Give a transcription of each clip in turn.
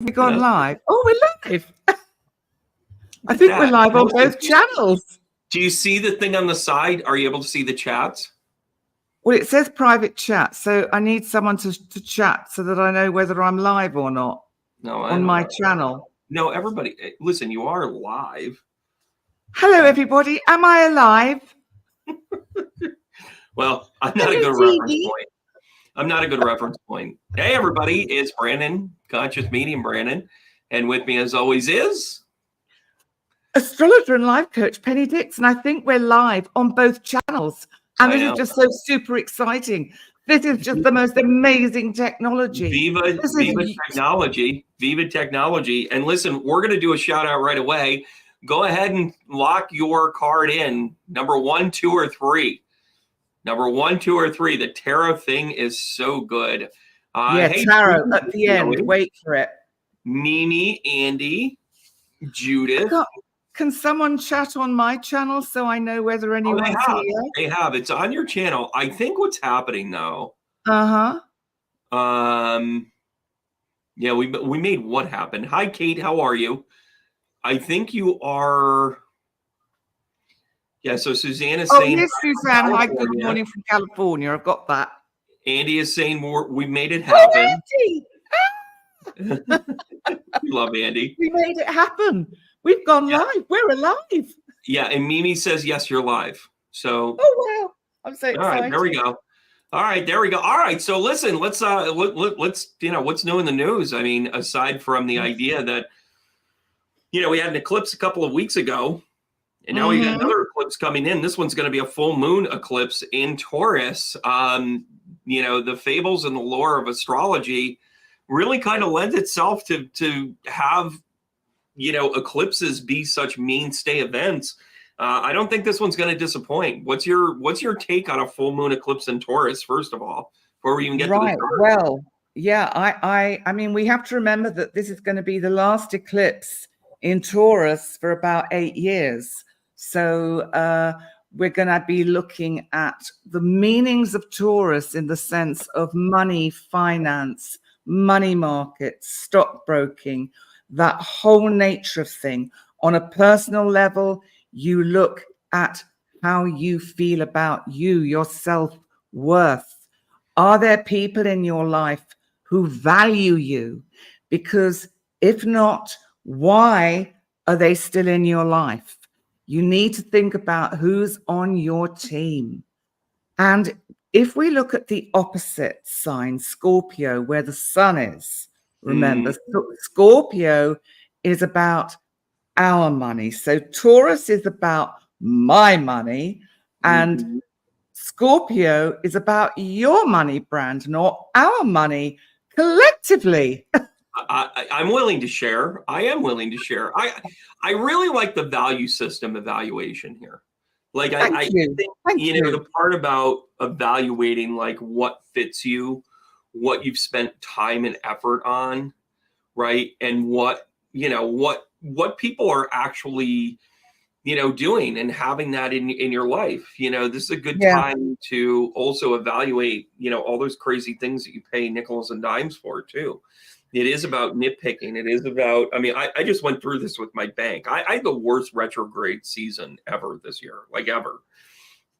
we gone live? Oh, we're live. I Look think at we're that. live on Listen, both channels. Do you see the thing on the side? Are you able to see the chats? Well, it says private chat, so I need someone to chat so that I know whether I'm live or not No, I on don't my know. channel. No, everybody, listen, you are live. Hello, everybody. Am I alive? Well, I'm not Hello, a good TV. reference point. I'm not a good reference point. Hey, everybody, it's Brandon, Conscious Medium Brandon. And with me, as always, is Astrologer and life coach Penny Dixon. I think we're live on both channels. And this is just so super exciting. This is just the most amazing technology. Viva Technology. Viva Technology. And listen, we're going to do a shout out right away. Go ahead and lock your card in. Number 1, 2, or 3. Number 1, 2, or 3. The tarot thing is so good. Hey, tarot at the end. Wait for it. Mimi, Andy, Judith. Can someone chat on my channel so I know whether anyone's here? They have. It's on your channel. I think what's happening though. Yeah, we made what happen. Hi, Kate. How are you? I think you are. Yeah. So Suzanne is saying. Yes, Suzanne. Hi. Good morning from California. I've got that. Andy is saying we made it happen. Oh, Andy! We love Andy. We made it happen. We've gone live. We're alive. Yeah, and Mimi says yes, you're live. So. Oh wow! I'm so excited. All right, there we go. All right, there we go. All right, so listen, let's what's new in the news? I mean, aside from the idea that we had an eclipse a couple of weeks ago, and now we got another eclipse coming in. This one's going to be a full moon eclipse in Taurus. The fables and the lore of astrology really kind of lends itself to have eclipses be such mainstay events. I don't think this one's going to disappoint. What's your take on a full moon eclipse in Taurus, first of all, before we even get to the chart? Well, yeah, I mean, we have to remember that this is going to be the last eclipse in Taurus for about 8 years. So we're going to be looking at the meanings of Taurus in the sense of money, finance, money markets, stockbroking, that whole nature of thing. On a personal level, you look at how you feel about your self-worth. Are there people in your life who value you? Because if not, why are they still in your life? You need to think about who's on your team. And if we look at the opposite sign, Scorpio, where the sun is, remember, Scorpio is about our money. So Taurus is about my money, and Scorpio is about your money, Brandon, or our money collectively. I'm willing to share. I am willing to share. I really like the value system evaluation here. Like I think the part about evaluating like what fits you, what you've spent time and effort on, right? And what people are actually doing and having that in your life. This is a good time to also evaluate all those crazy things that you pay nickels and dimes for too. It is about nitpicking. It is about, I just went through this with my bank. I had the worst retrograde season ever this year, like ever.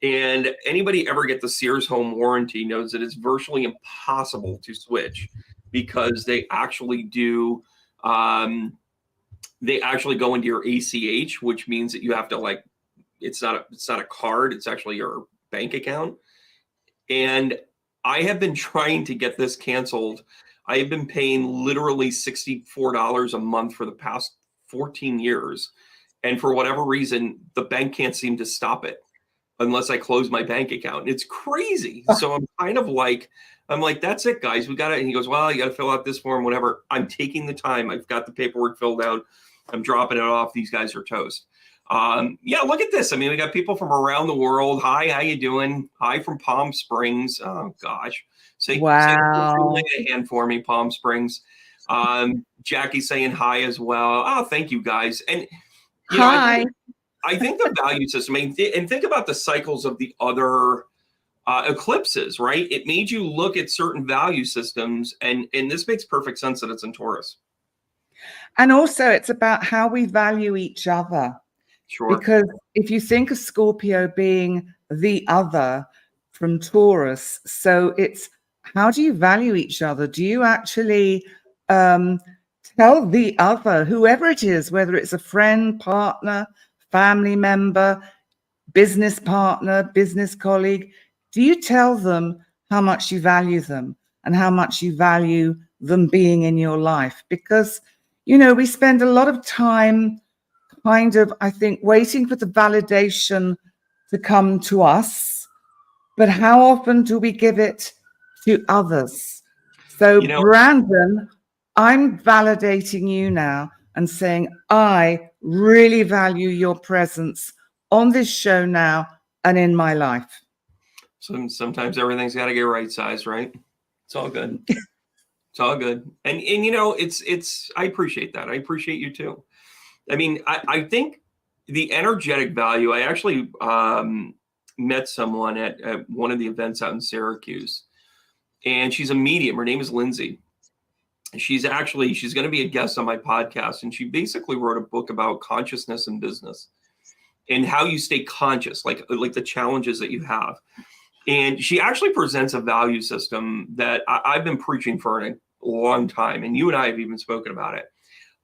And anybody ever get the Sears home warranty knows that it's virtually impossible to switch because they actually do, they actually go into your ACH, which means that you have to it's not a card, it's actually your bank account. And I have been trying to get this canceled. I have been paying literally $64 a month for the past 14 years. And for whatever reason, the bank can't seem to stop it unless I close my bank account. It's crazy. So I'm kind of like, that's it, guys. We got it. And he goes, well, you got to fill out this form, whatever. I'm taking the time. I've got the paperwork filled out. I'm dropping it off. These guys are toast. Look at this. We got people from around the world. Hi, how you doing? Hi from Palm Springs. Oh, gosh. Wow. Lay a hand for me, Palm Springs. Jackie saying hi as well. Oh, thank you, guys. And hi. I think the value system, and think about the cycles of the other eclipses, right? It made you look at certain value systems, and this makes perfect sense that it's in Taurus. And also it's about how we value each other. Sure. Because if you think of Scorpio being the other from Taurus, so it's how do you value each other? Do you actually tell the other, whoever it is, whether it's a friend, partner, family member, business partner, business colleague, do you tell them how much you value them and how much you value them being in your life? Because, we spend a lot of time kind of, I think, waiting for the validation to come to us, but how often do we give it to others? So, Brandon, I'm validating you now and saying, I really value your presence on this show now and in my life. Sometimes everything's got to get right size, right? It's all good. It's all good. And it's I appreciate that. I appreciate you too. I mean, I think the energetic value, I actually met someone at one of the events out in Syracuse, and she's a medium. Her name is Lindsay. She's going to be a guest on my podcast. And she basically wrote a book about consciousness in business and how you stay conscious, like the challenges that you have. And she actually presents a value system that I've been preaching for a long time. And you and I have even spoken about it.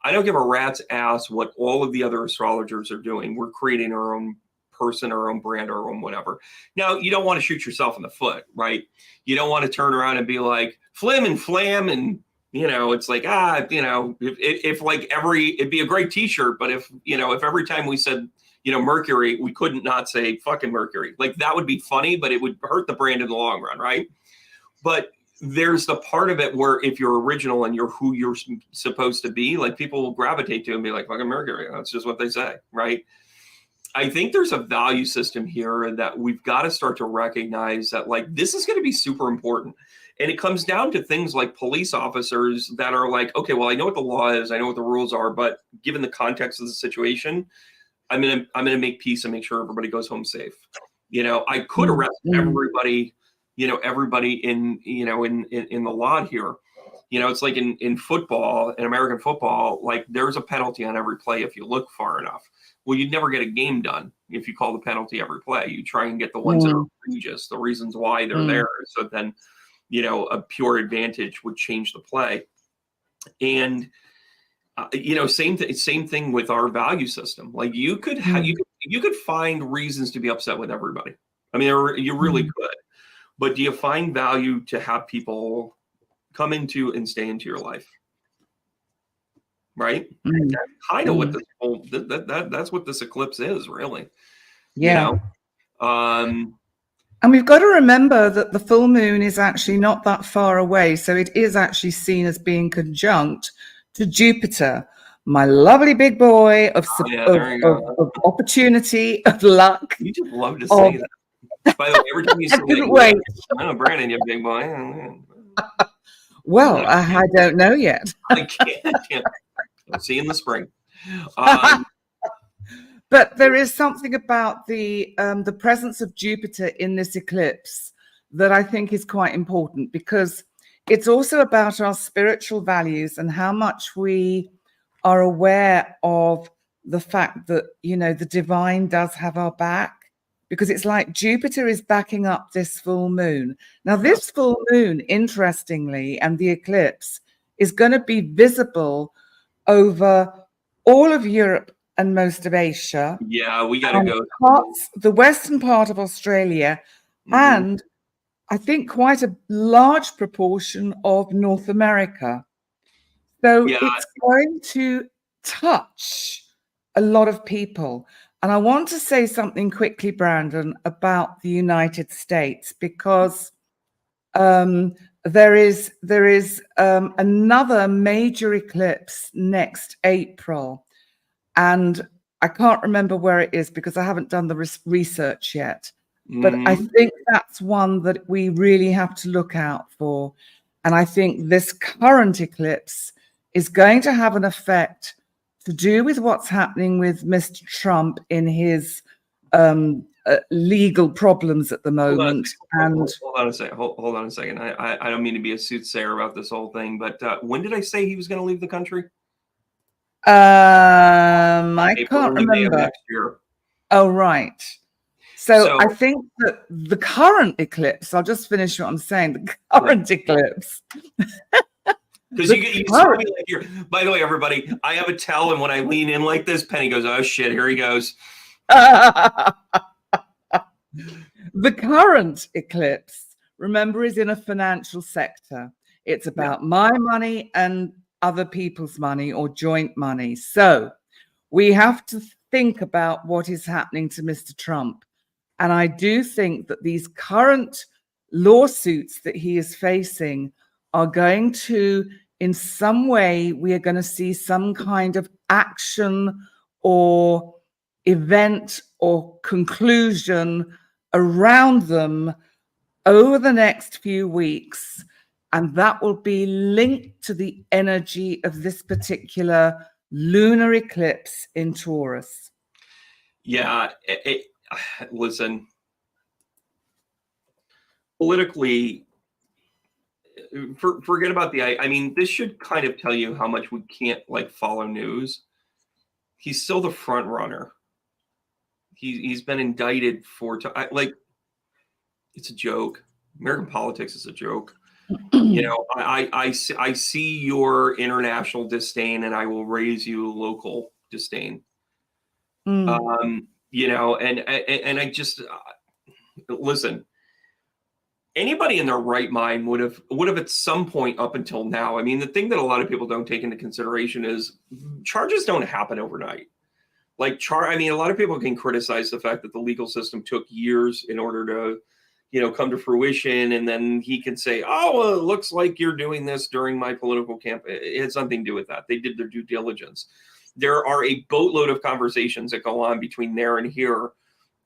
I don't give a rat's ass what all of the other astrologers are doing. We're creating our own person, our own brand, our own whatever. Now, you don't want to shoot yourself in the foot, right? You don't want to turn around and be like flim and flam. And, it's like, if like it'd be a great t-shirt, but if every time we said, Mercury, we couldn't not say fucking Mercury. Like that would be funny, but it would hurt the brand in the long run, right? But there's the part of it where if you're original and you're who you're supposed to be, like people will gravitate to and be like, fucking Mercury. That's just what they say, right? I think there's a value system here that we've got to start to recognize that like this is going to be super important. And it comes down to things like police officers that are like, okay, well, I know what the law is, I know what the rules are, but given the context of the situation, I'm gonna make peace and make sure everybody goes home safe. I could arrest everybody, everybody in the lot here. It's like in football, in American football, like there's a penalty on every play if you look far enough. Well, you'd never get a game done if you call the penalty every play. You try and get the ones that are egregious, the reasons why they're there. So then, a pure advantage would change the play. And same thing with our value system. Like you could find reasons to be upset with everybody. I mean, you really could. But do you find value to have people come into and stay into your life? Right? That's kind of what this whole that's what this eclipse is, really. Yeah. And we've got to remember that the full moon is actually not that far away. So it is actually seen as being conjunct to Jupiter, my lovely big boy of opportunity, of luck. You just love to say that. By the way, every time you say that, wait. Oh, Brandon, you big boy. Well, I don't know yet. I can't. I'll see you in the spring. But there is something about the presence of Jupiter in this eclipse that I think is quite important, because it's also about our spiritual values and how much we are aware of the fact that, the divine does have our back, because it's like Jupiter is backing up this full moon. Now, this full moon, interestingly, and the eclipse is going to be visible over all of Europe and most of Asia. Yeah, we got to go. The western part of Australia, and I think quite a large proportion of North America. So it's going to touch a lot of people. And I want to say something quickly, Brandon, about the United States, because there is another major eclipse next April. And I can't remember where it is because I haven't done the research yet. But I think that's one that we really have to look out for. And I think this current eclipse is going to have an effect to do with what's happening with Mr. Trump in his legal problems at the moment. Hold on a second. I don't mean to be a soothsayer about this whole thing, but when did I say he was going to leave the country? I can't remember. May of next year. Oh, right. So I think that the current eclipse, I'll just finish what I'm saying, the current eclipse. Because you saw me like here. By the way, everybody, I have a tell, and when I lean in like this, Penny goes, oh shit, here he goes. The current eclipse, remember, is in a financial sector. It's about my money and other people's money or joint money. So we have to think about what is happening to Mr. Trump. And I do think that these current lawsuits that he is facing are going to, in some way, we are going to see some kind of action or event or conclusion around them over the next few weeks. And that will be linked to the energy of this particular lunar eclipse in Taurus. Yeah, listen, politically, forget about I mean, this should kind of tell you how much we can't like follow news. He's still the front runner. He's been indicted like, it's a joke. American politics is a joke. You know, I see your international disdain, and I will raise you local disdain. You know, and I just listen. Anybody in their right mind would have at some point up until now. I mean, the thing that a lot of people don't take into consideration is charges don't happen overnight. Like I mean, a lot of people can criticize the fact that the legal system took years in order to, you know, come to fruition. And then he can say, oh, well, it looks like you're doing this during my political campaign. It had something to do with that. They did their due diligence. There are a boatload of conversations that go on between there and here.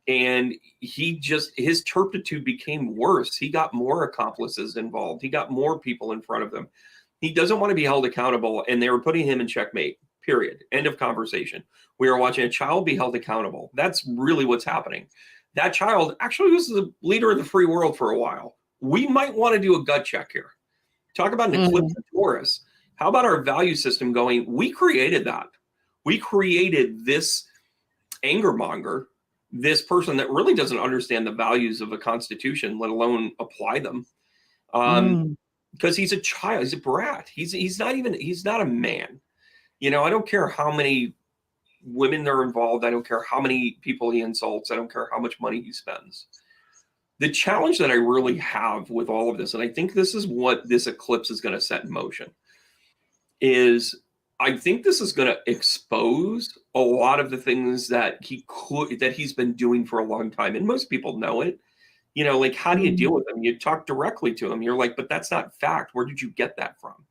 And his turpitude became worse. He got more accomplices involved. He got more people in front of him. He doesn't want to be held accountable. And they were putting him in checkmate, period. End of conversation. We are watching a child be held accountable. That's really what's happening. That child actually was the leader of the free world for a while. We might want to do a gut check here. Talk about an eclipse of Taurus. How about our value system going, we created that. We created this anger monger, this person that really doesn't understand the values of a constitution, let alone apply them. Because he's a child, he's a brat. He's not a man. You know, I don't care how many women are involved. I don't care how many people he insults. I don't care how much money he spends. The challenge that I really have with all of this, and I think this is what this eclipse is going to set in motion, is I think this is going to expose a lot of the things that he's been doing for a long time. And most people know it. You know, like, how do you deal with them? You talk directly to them. You're like, but that's not fact. Where did you get that from?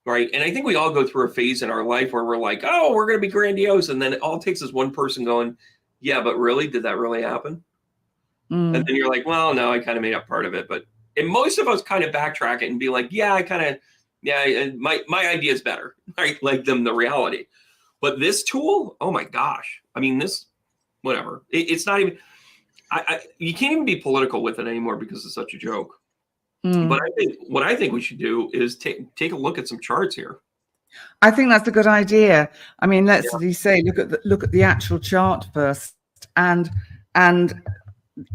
Right. And I think we all go through a phase in our life where we're like, oh, we're going to be grandiose. And then it all takes is one person going, yeah, but really, did that really happen? And then you're like, well, no, I kind of made up part of it. And most of us kind of backtrack it and be like, yeah, my idea is better, right? Like the reality. But this tool, oh my gosh. I mean, whatever. It's not even, you can't even be political with it anymore because it's such a joke. But what I think we should do is take a look at some charts here. I think that's a good idea. I mean, let's as you say, look at the actual chart first, and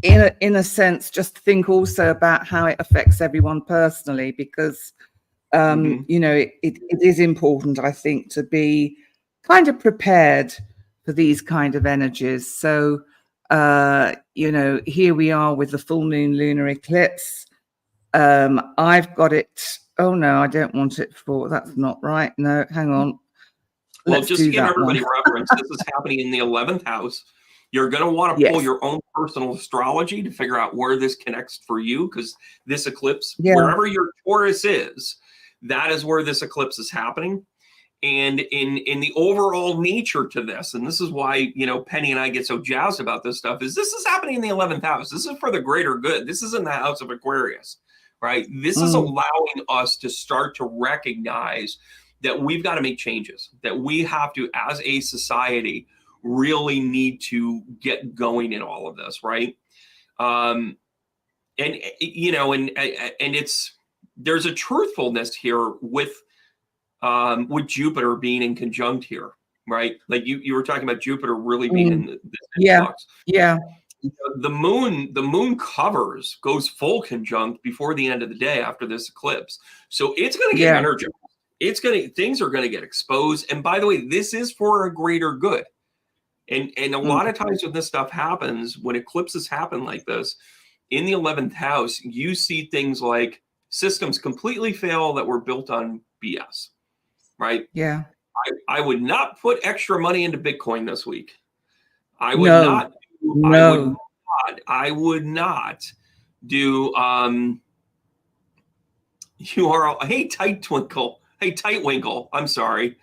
in a sense, just think also about how it affects everyone personally, because you know, it is important, I think, to be kind of prepared for these kind of energies. So you know, here we are with the full moon lunar eclipse. I've got it. Oh no, I don't want it for. That's not right. No, hang on. Well, just to give everybody reference, this is happening in the 11th house. You're going to want to pull your own personal astrology to figure out where this connects for you, because this eclipse, wherever your Taurus is, that is where this eclipse is happening. And in the overall nature to this, and this is why, you know, Penny and I get so jazzed about this stuff, is this is happening in the 11th house. This is for the greater good. This is in the house of Aquarius. Right. This is allowing us to start to recognize that we've got to make changes, that we have to, as a society, really need to get going in all of this. Right. And, you know, and there's a truthfulness here with Jupiter being in conjunct here. right? Like you were talking about Jupiter really being in this influx. Yeah. The moon goes full conjunct before the end of the day after this eclipse. So it's going to get energized. Things are going to get exposed. And by the way, this is for a greater good. And a lot of times when this stuff happens, when eclipses happen like this, in the 11th house, you see things like systems completely fail that were built on BS, right? Yeah. I would not put extra money into Bitcoin this week. I would not do hey Tightwinkle, I'm sorry.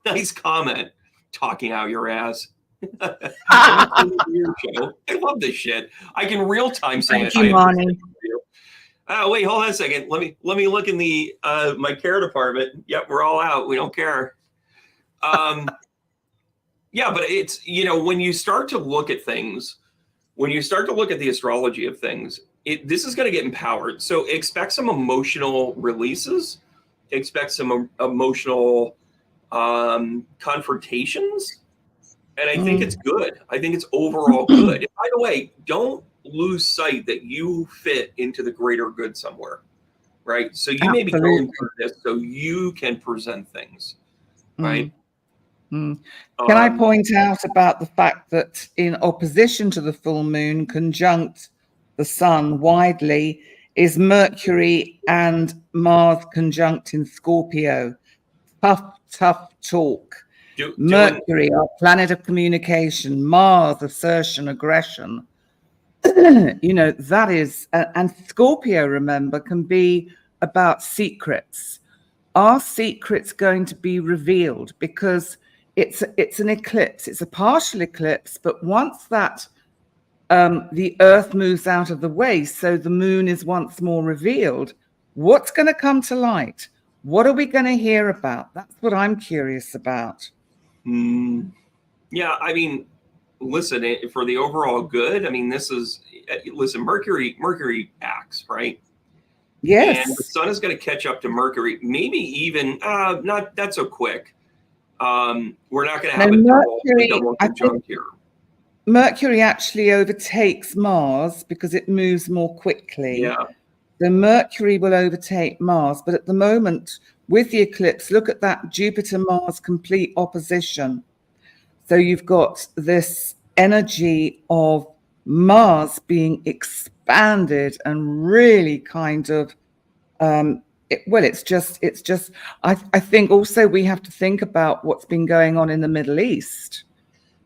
Nice comment. Talking out your ass. I love this shit. I can real time say it. Thank you, Monty. Wait, hold on a second. Let me look in the my care department. Yep, we're all out. We don't care. Yeah, but it's, when you start to look at things, when you start to look at the astrology of things, this is going to get empowered. So expect some emotional releases, expect some emotional confrontations. And I think it's good. I think it's overall good. And by the way, don't lose sight that you fit into the greater good somewhere, right? So you may be going through this so you can present things, right? Can I point out about the fact that in opposition to the full moon, conjunct the sun widely, is Mercury and Mars conjunct in Scorpio. Tough talk. Mercury, our planet of communication, Mars, assertion, aggression. That is, and Scorpio, remember, can be about secrets. Are secrets going to be revealed? Because it's an eclipse. It's a partial eclipse, but once that the Earth moves out of the way, so the moon is once more revealed, what's going to come to light? What are we going to hear about? That's what I'm curious about. Yeah, I mean, listen, for the overall good, I mean, Mercury acts, right? Yes. And the sun is going to catch up to Mercury, maybe even not that so quick. We're not going to have a double conjunct here. Mercury actually overtakes Mars because it moves more quickly. Yeah. So Mercury will overtake Mars, but at the moment with the eclipse, look at that Jupiter-Mars complete opposition. So you've got this energy of Mars being expanded and really kind of, it's just, I think also we have to think about what's been going on in the Middle East.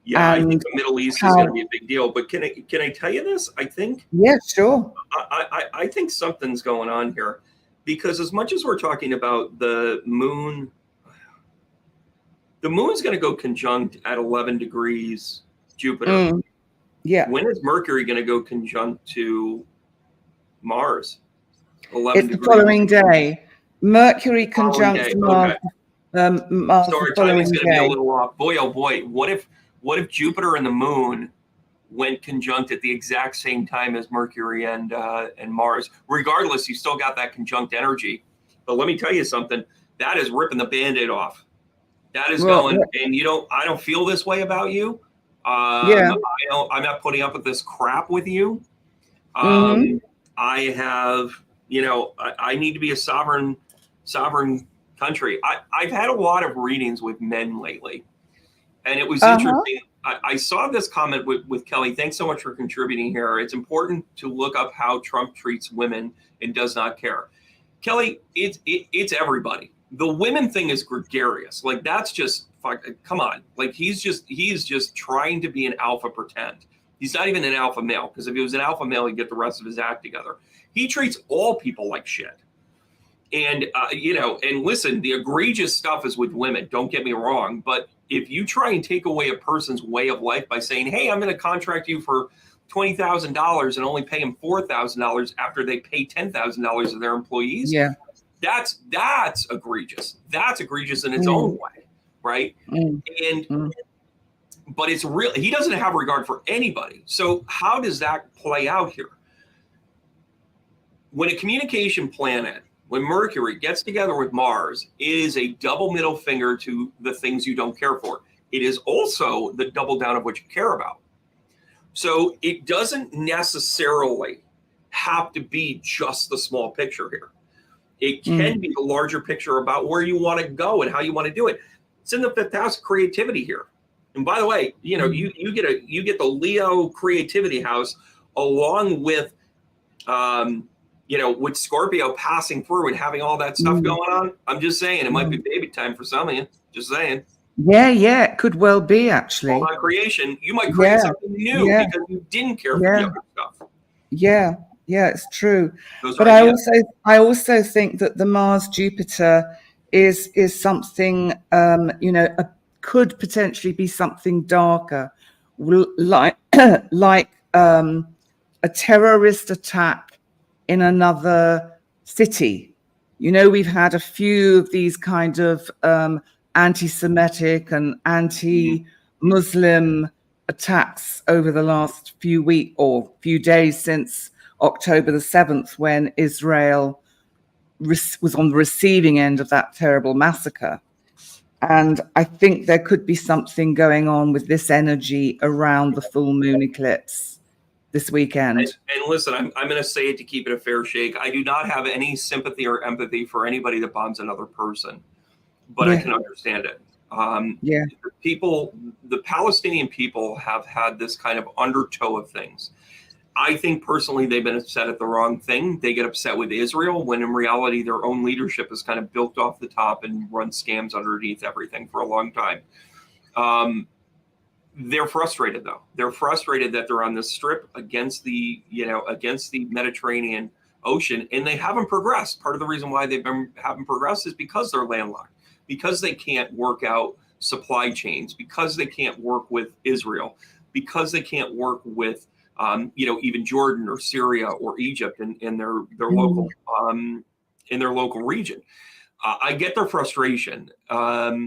Yeah, I think the Middle East is going to be a big deal. But can I tell you this? I think. Yeah, sure. I think something's going on here, because as much as we're talking about the moon's going to go conjunct at 11 degrees Jupiter. Yeah. When is Mercury going to go conjunct to Mars? 11 degrees. The following day. Mercury conjunct Mars. Okay. So our timing's going to be a little off. Boy, oh boy, what if Jupiter and the moon went conjunct at the exact same time as Mercury and Mars? Regardless, you still got that conjunct energy. But let me tell you something. That is ripping the Band-Aid off. That is going, and I don't feel this way about you. I'm not putting up with this crap with you. I have, I need to be a sovereign country. I've had a lot of readings with men lately, and it was interesting. I saw this comment with Kelly. Thanks so much for contributing here. It's important to look up how Trump treats women and does not care. Kelly, it's everybody. The women thing is gregarious. Like, that's just, come on. Like, he is just trying to be an alpha pretend. He's not even an alpha male, because if he was an alpha male, he'd get the rest of his act together. He treats all people like shit. And, and listen, the egregious stuff is with women. Don't get me wrong. But if you try and take away a person's way of life by saying, hey, I'm going to contract you for $20,000 and only pay them $4,000 after they pay $10,000 of their employees. Yeah. That's egregious. That's egregious in its own way, right? But it's real. He doesn't have regard for anybody. So how does that play out here? When a communication planet, when Mercury gets together with Mars, it is a double middle finger to the things you don't care for. it is also the double down of what you care about. So it doesn't necessarily have to be just the small picture here. It can be the larger picture about where you want to go and how you want to do it. It's in the 5th house, creativity here. And by the way, you know, you get the Leo creativity house along with, you know, with Scorpio passing through and having all that stuff going on. I'm just saying it might be baby time for some of you. Just saying. Yeah, it could well be, actually. All that creation, you might create something new because you didn't care for the other stuff. Yeah, it's true. But I also think that the Mars Jupiter is something, you know, could potentially be something darker, like a terrorist attack in another city. You know, we've had a few of these kind of anti-Semitic and anti-Muslim attacks over the last few weeks or few days since October the 7th, when Israel was on the receiving end of that terrible massacre. And I think there could be something going on with this energy around the full moon eclipse this weekend. And listen, I'm going to say it to keep it a fair shake. I do not have any sympathy or empathy for anybody that bombs another person, but I can understand it. The Palestinian people have had this kind of undertow of things. I think personally they've been upset at the wrong thing. They get upset with Israel when in reality their own leadership is kind of built off the top and run scams underneath everything for a long time. They're frustrated though. They're frustrated that they're on this strip against the Mediterranean Ocean, and they haven't progressed. Part of the reason why haven't progressed is because they're landlocked, because they can't work out supply chains, because they can't work with Israel, because they can't work with you know, even Jordan or Syria or Egypt in their local in their local region. I get their frustration. But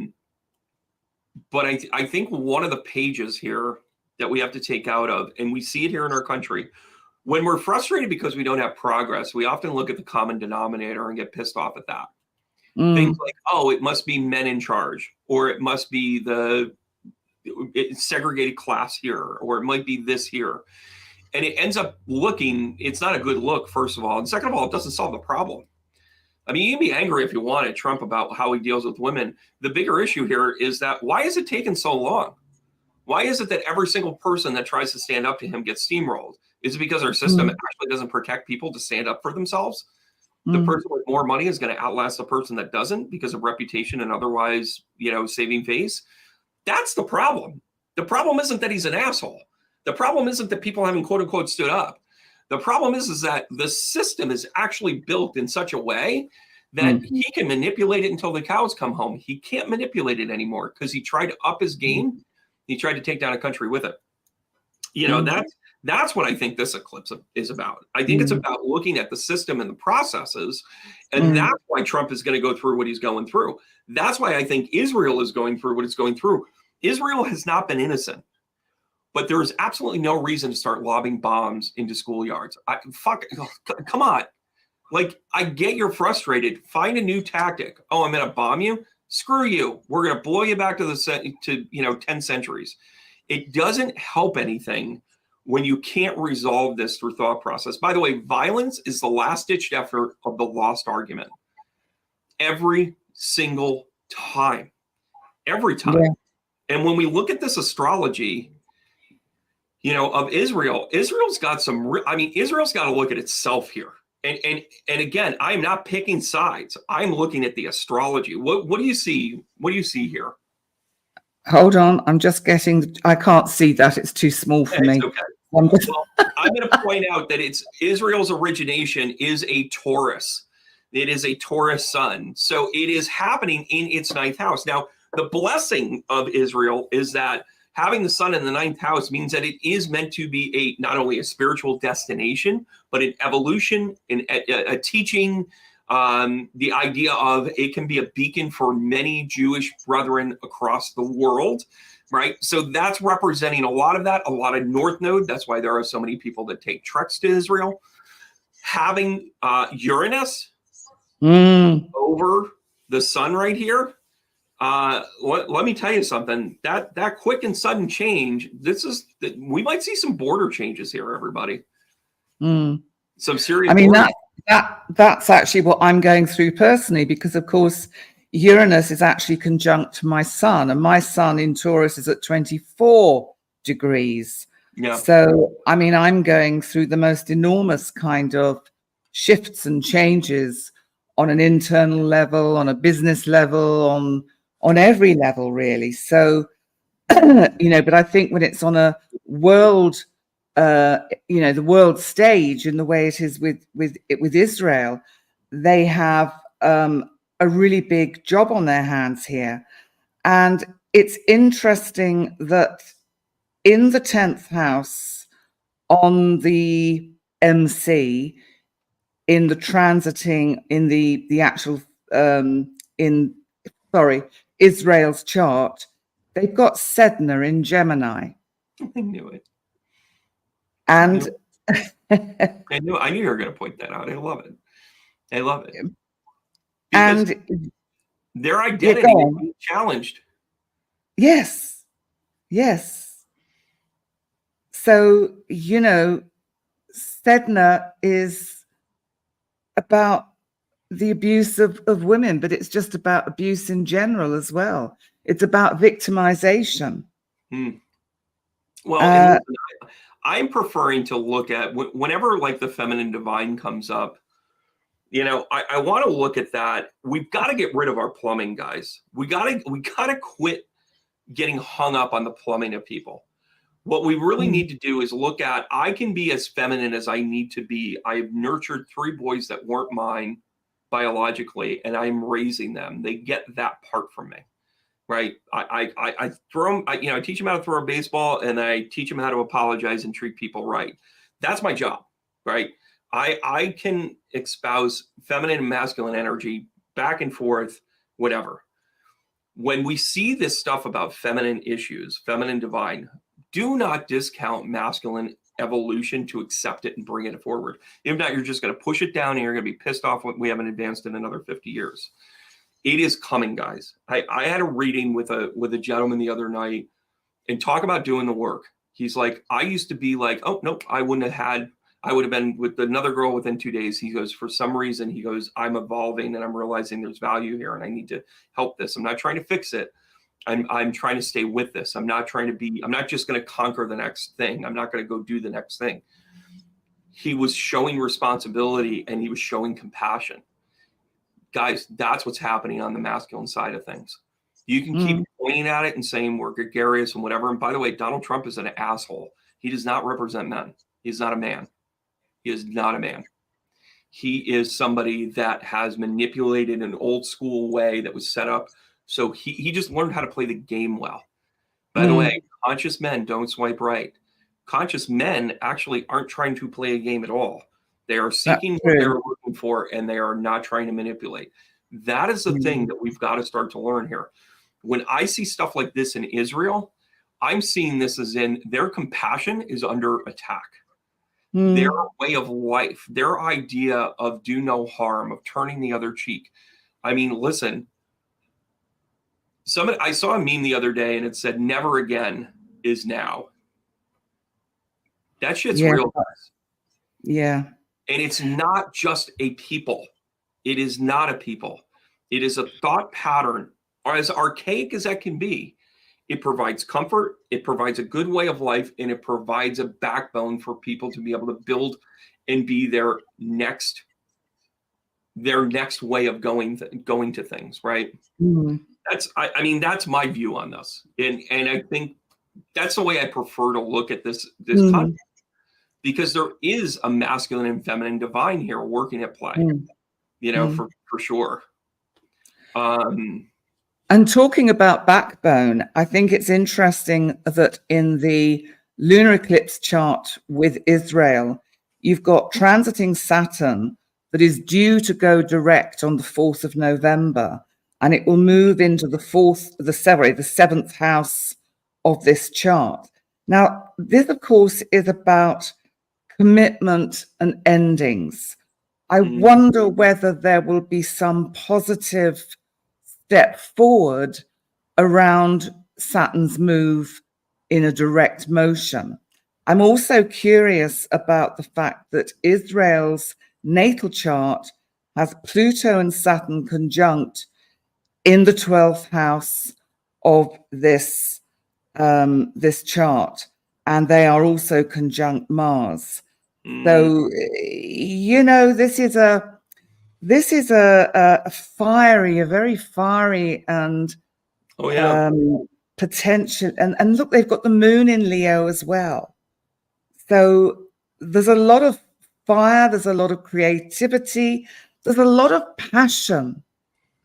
I think one of the pages here that we have to take out of, and we see it here in our country, when we're frustrated because we don't have progress, we often look at the common denominator and get pissed off at that. Things like, oh, it must be men in charge, or it must be the segregated class here, or it might be this here. And it ends up looking, it's not a good look, first of all. And second of all, it doesn't solve the problem. I mean, you can be angry if you want at Trump about how he deals with women. The bigger issue here is that why is it taking so long? Why is it that every single person that tries to stand up to him gets steamrolled? Is it because our system actually doesn't protect people to stand up for themselves? The person with more money is going to outlast the person that doesn't because of reputation and otherwise, you know, saving face. That's the problem. The problem isn't that he's an asshole. The problem isn't that people haven't quote unquote stood up. The problem is that the system is actually built in such a way that he can manipulate it until the cows come home. He can't manipulate it anymore because he tried to up his game. He tried to take down a country with it. You know, that's what I think this eclipse is about. I think it's about looking at the system and the processes. And that's why Trump is going to go through what he's going through. That's why I think Israel is going through what it's going through. Israel has not been innocent. But there is absolutely no reason to start lobbing bombs into schoolyards. Come on. Like, I get you're frustrated. Find a new tactic. Oh, I'm going to bomb you? Screw you. We're going to blow you back to 10 centuries. It doesn't help anything when you can't resolve this through thought process. By the way, violence is the last-ditch effort of the lost argument. Every single time. Every time. Yeah. And when we look at this astrology, you know, of Israel, Israel's got Israel's got to look at itself here. And again, I'm not picking sides. I'm looking at the astrology. What do you see? What do you see here? Hold on. I'm just I can't see that. It's too small for me. Okay. Well, I'm going to point out that Israel's origination is a Taurus. It is a Taurus sun. So it is happening in its 9th house. Now, the blessing of Israel is that having the sun in the 9th house means that it is meant to be not only a spiritual destination, but an evolution, a teaching, the idea of it can be a beacon for many Jewish brethren across the world, right? So that's representing a lot of that, a lot of North Node. That's why there are so many people that take treks to Israel. Having Uranus over the sun right here, Let me tell you something. That quick and sudden change. We might see some border changes here, everybody. Some serious. I mean, that's actually what I'm going through personally, because of course Uranus is actually conjunct my sun, and my sun in Taurus is at 24 degrees. Yeah. So, I mean, I'm going through the most enormous kind of shifts and changes on an internal level, on a business level, on every level, really. So, you know, but I think when it's on a world, you know, the world stage in the way it is with Israel, they have a really big job on their hands here. And it's interesting that in the 10th house on the MC, in the transiting, in the actual, Israel's chart, they've got Sedna in Gemini. I knew it. And I knew you were going to point that out. I love it. I love it. Because and their identity is being challenged. Yes. Yes. So, you know, Sedna is about the abuse of women, but it's just about abuse in general as well. It's about victimization. Well, I'm preferring to look at whenever like the feminine divine comes up, you know, I want to look at that. We've got to get rid of our plumbing, guys. We gotta quit getting hung up on the plumbing of people. What we really need to do is look at, I can be as feminine as I need to be. I have nurtured 3 boys that weren't mine biologically, and I'm raising them. They get that part from me, right? I throw them, I teach them how to throw a baseball, and I teach them how to apologize and treat people right. That's my job, right? I can espouse feminine and masculine energy back and forth, whatever. When we see this stuff about feminine issues, feminine divine, do not discount masculine evolution to accept it and bring it forward. If not, you're just going to push it down and you're going to be pissed off when we haven't advanced in another 50 years. It is coming, guys. I had a reading with a gentleman the other night, and talk about doing the work. He's like, I used to be like, oh, nope, I would have been with another girl within 2 days. He goes, for some reason, he goes, I'm evolving and I'm realizing there's value here and I need to help this. I'm not trying to fix it. I'm trying to stay with this. I'm not just going to conquer the next thing. I'm not going to go do the next thing. He was showing responsibility and he was showing compassion. Guys, that's what's happening on the masculine side of things. You can keep pointing at it and saying we're gregarious and whatever. And by the way, Donald Trump is an asshole. He does not represent men. He's not a man. He is not a man. He is somebody that has manipulated an old school way that was set up. So he just learned how to play the game well. By the way, conscious men don't swipe right. Conscious men actually aren't trying to play a game at all. They are seeking what they're looking for, and they are not trying to manipulate. That is the thing that we've got to start to learn here. When I see stuff like this in Israel, I'm seeing this as in their compassion is under attack. Their way of life, their idea of do no harm, of turning the other cheek. I mean, listen, I saw a meme the other day and it said, never again is now. That shit's real. Yeah. And it's not just a people. It is not a people. It is a thought pattern, or as archaic as that can be. It provides comfort, it provides a good way of life, and it provides a backbone for people to be able to build and be their next way of going to things, right? That's my view on this. And I think that's the way I prefer to look at this content, because there is a masculine and feminine divine here working at play, for sure. And talking about backbone, I think it's interesting that in the lunar eclipse chart with Israel, you've got transiting Saturn that is due to go direct on the 4th of November, and it will move into the 7th house of this chart. Now, this, of course, is about commitment and endings. I wonder whether there will be some positive step forward around Saturn's move in a direct motion. I'm also curious about the fact that Israel's natal chart has Pluto and Saturn conjunct in the 12th house of this chart, and they are also conjunct Mars. So, you know, this is a fiery, a very fiery and potential. And look, they've got the moon in Leo as well. So there's a lot of fire, there's a lot of creativity, there's a lot of passion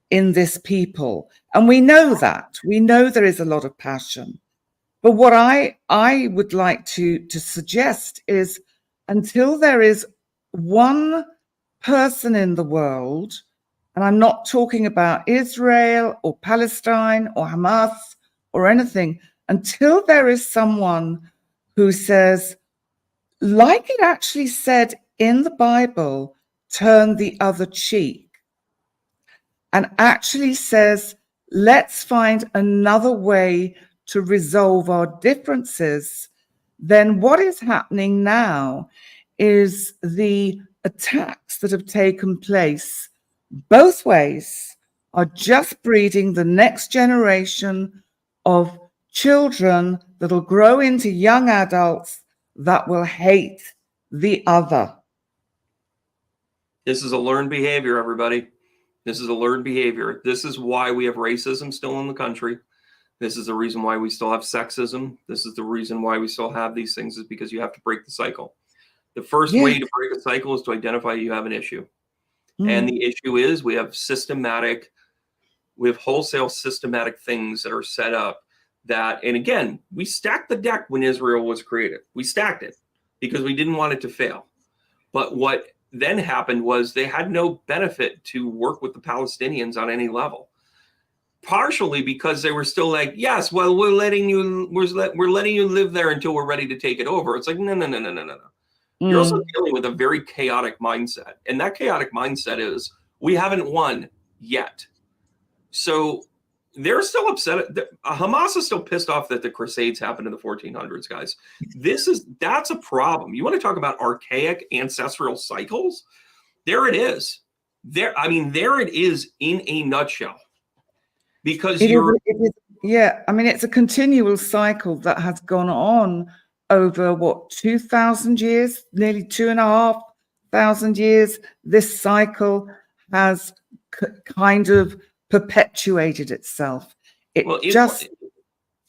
in this people. And we know that. We know there is a lot of passion. But what I would like to suggest is, until there is one person in the world, and I'm not talking about Israel or Palestine or Hamas or anything, until there is someone who says, like it actually said in the Bible, turn the other cheek, and actually says, let's find another way to resolve our differences, then what is happening now is the attacks that have taken place both ways are just breeding the next generation of children that'll grow into young adults that will hate the other. This is a learned behavior, everybody. This is a learned behavior. This is why we have racism still in the country. This is the reason why we still have sexism. This is the reason why we still have these things, is because you have to break the cycle. The first way to break a cycle is to identify you have an issue. And the issue is we have wholesale systematic things that are set up that, and again, we stacked the deck when Israel was created. We stacked it because we didn't want it to fail. But what then happened was they had no benefit to work with the Palestinians on any level. Partially because they were still like, yes, well, we're letting you live there until we're ready to take it over. It's like, no. You're also dealing with a very chaotic mindset. And that chaotic mindset is, we haven't won yet. So they're still upset. Hamas is still pissed off that the Crusades happened in the 1400s, guys. That's a problem. You want to talk about archaic ancestral cycles? There it is. There it is in a nutshell. Because it's a continual cycle that has gone on over 2,000 years, nearly 2,500 years. This cycle has kind of perpetuated itself. Just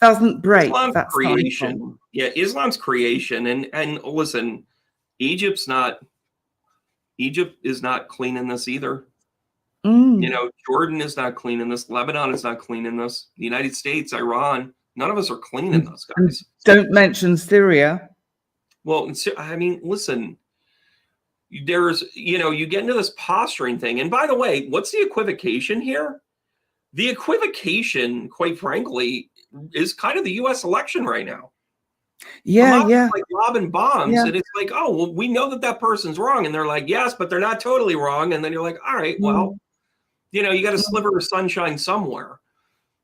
doesn't break. Islam's creation. Yeah, Islam's creation. And listen, Egypt is not cleaning this either. You know, Jordan is not clean in this. Lebanon is not clean in this. The United States, Iran, none of us are clean in this, guys. Don't mention Syria. Well, I mean, listen, you get into this posturing thing. And by the way, what's the equivocation here? The equivocation, quite frankly, is kind of the U.S. election right now. Hamas is like lobbing bombs, and it's like, oh, well, we know that person's wrong. And they're like, yes, but they're not totally wrong. And then you're like, all right, well, you got a sliver of sunshine somewhere.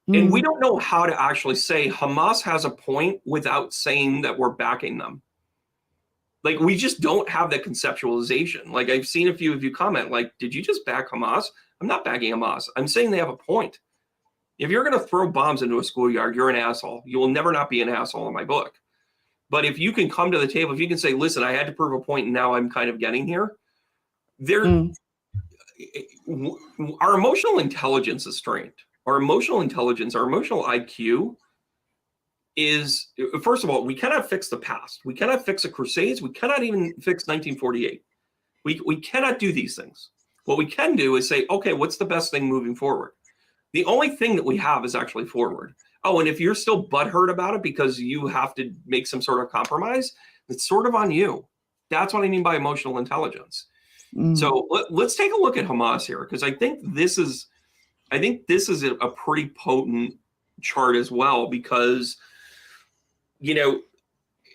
And we don't know how to actually say Hamas has a point without saying that we're backing them. Like, we just don't have that conceptualization. Like, I've seen a few of you comment, like, did you just back Hamas? I'm not backing Hamas. I'm saying they have a point. If you're going to throw bombs into a schoolyard, you're an asshole. You will never not be an asshole in my book. But if you can come to the table, if you can say, listen, I had to prove a point and now I'm kind of getting here. Our emotional intelligence is strained. Our emotional intelligence, our emotional IQ is, first of all, we cannot fix the past. We cannot fix the Crusades. We cannot even fix 1948. We cannot do these things. What we can do is say, okay, what's the best thing moving forward? The only thing that we have is actually forward. Oh, and if you're still butthurt about it because you have to make some sort of compromise, it's sort of on you. That's what I mean by emotional intelligence. So let's take a look at Hamas here, because I think this is a pretty potent chart as well, because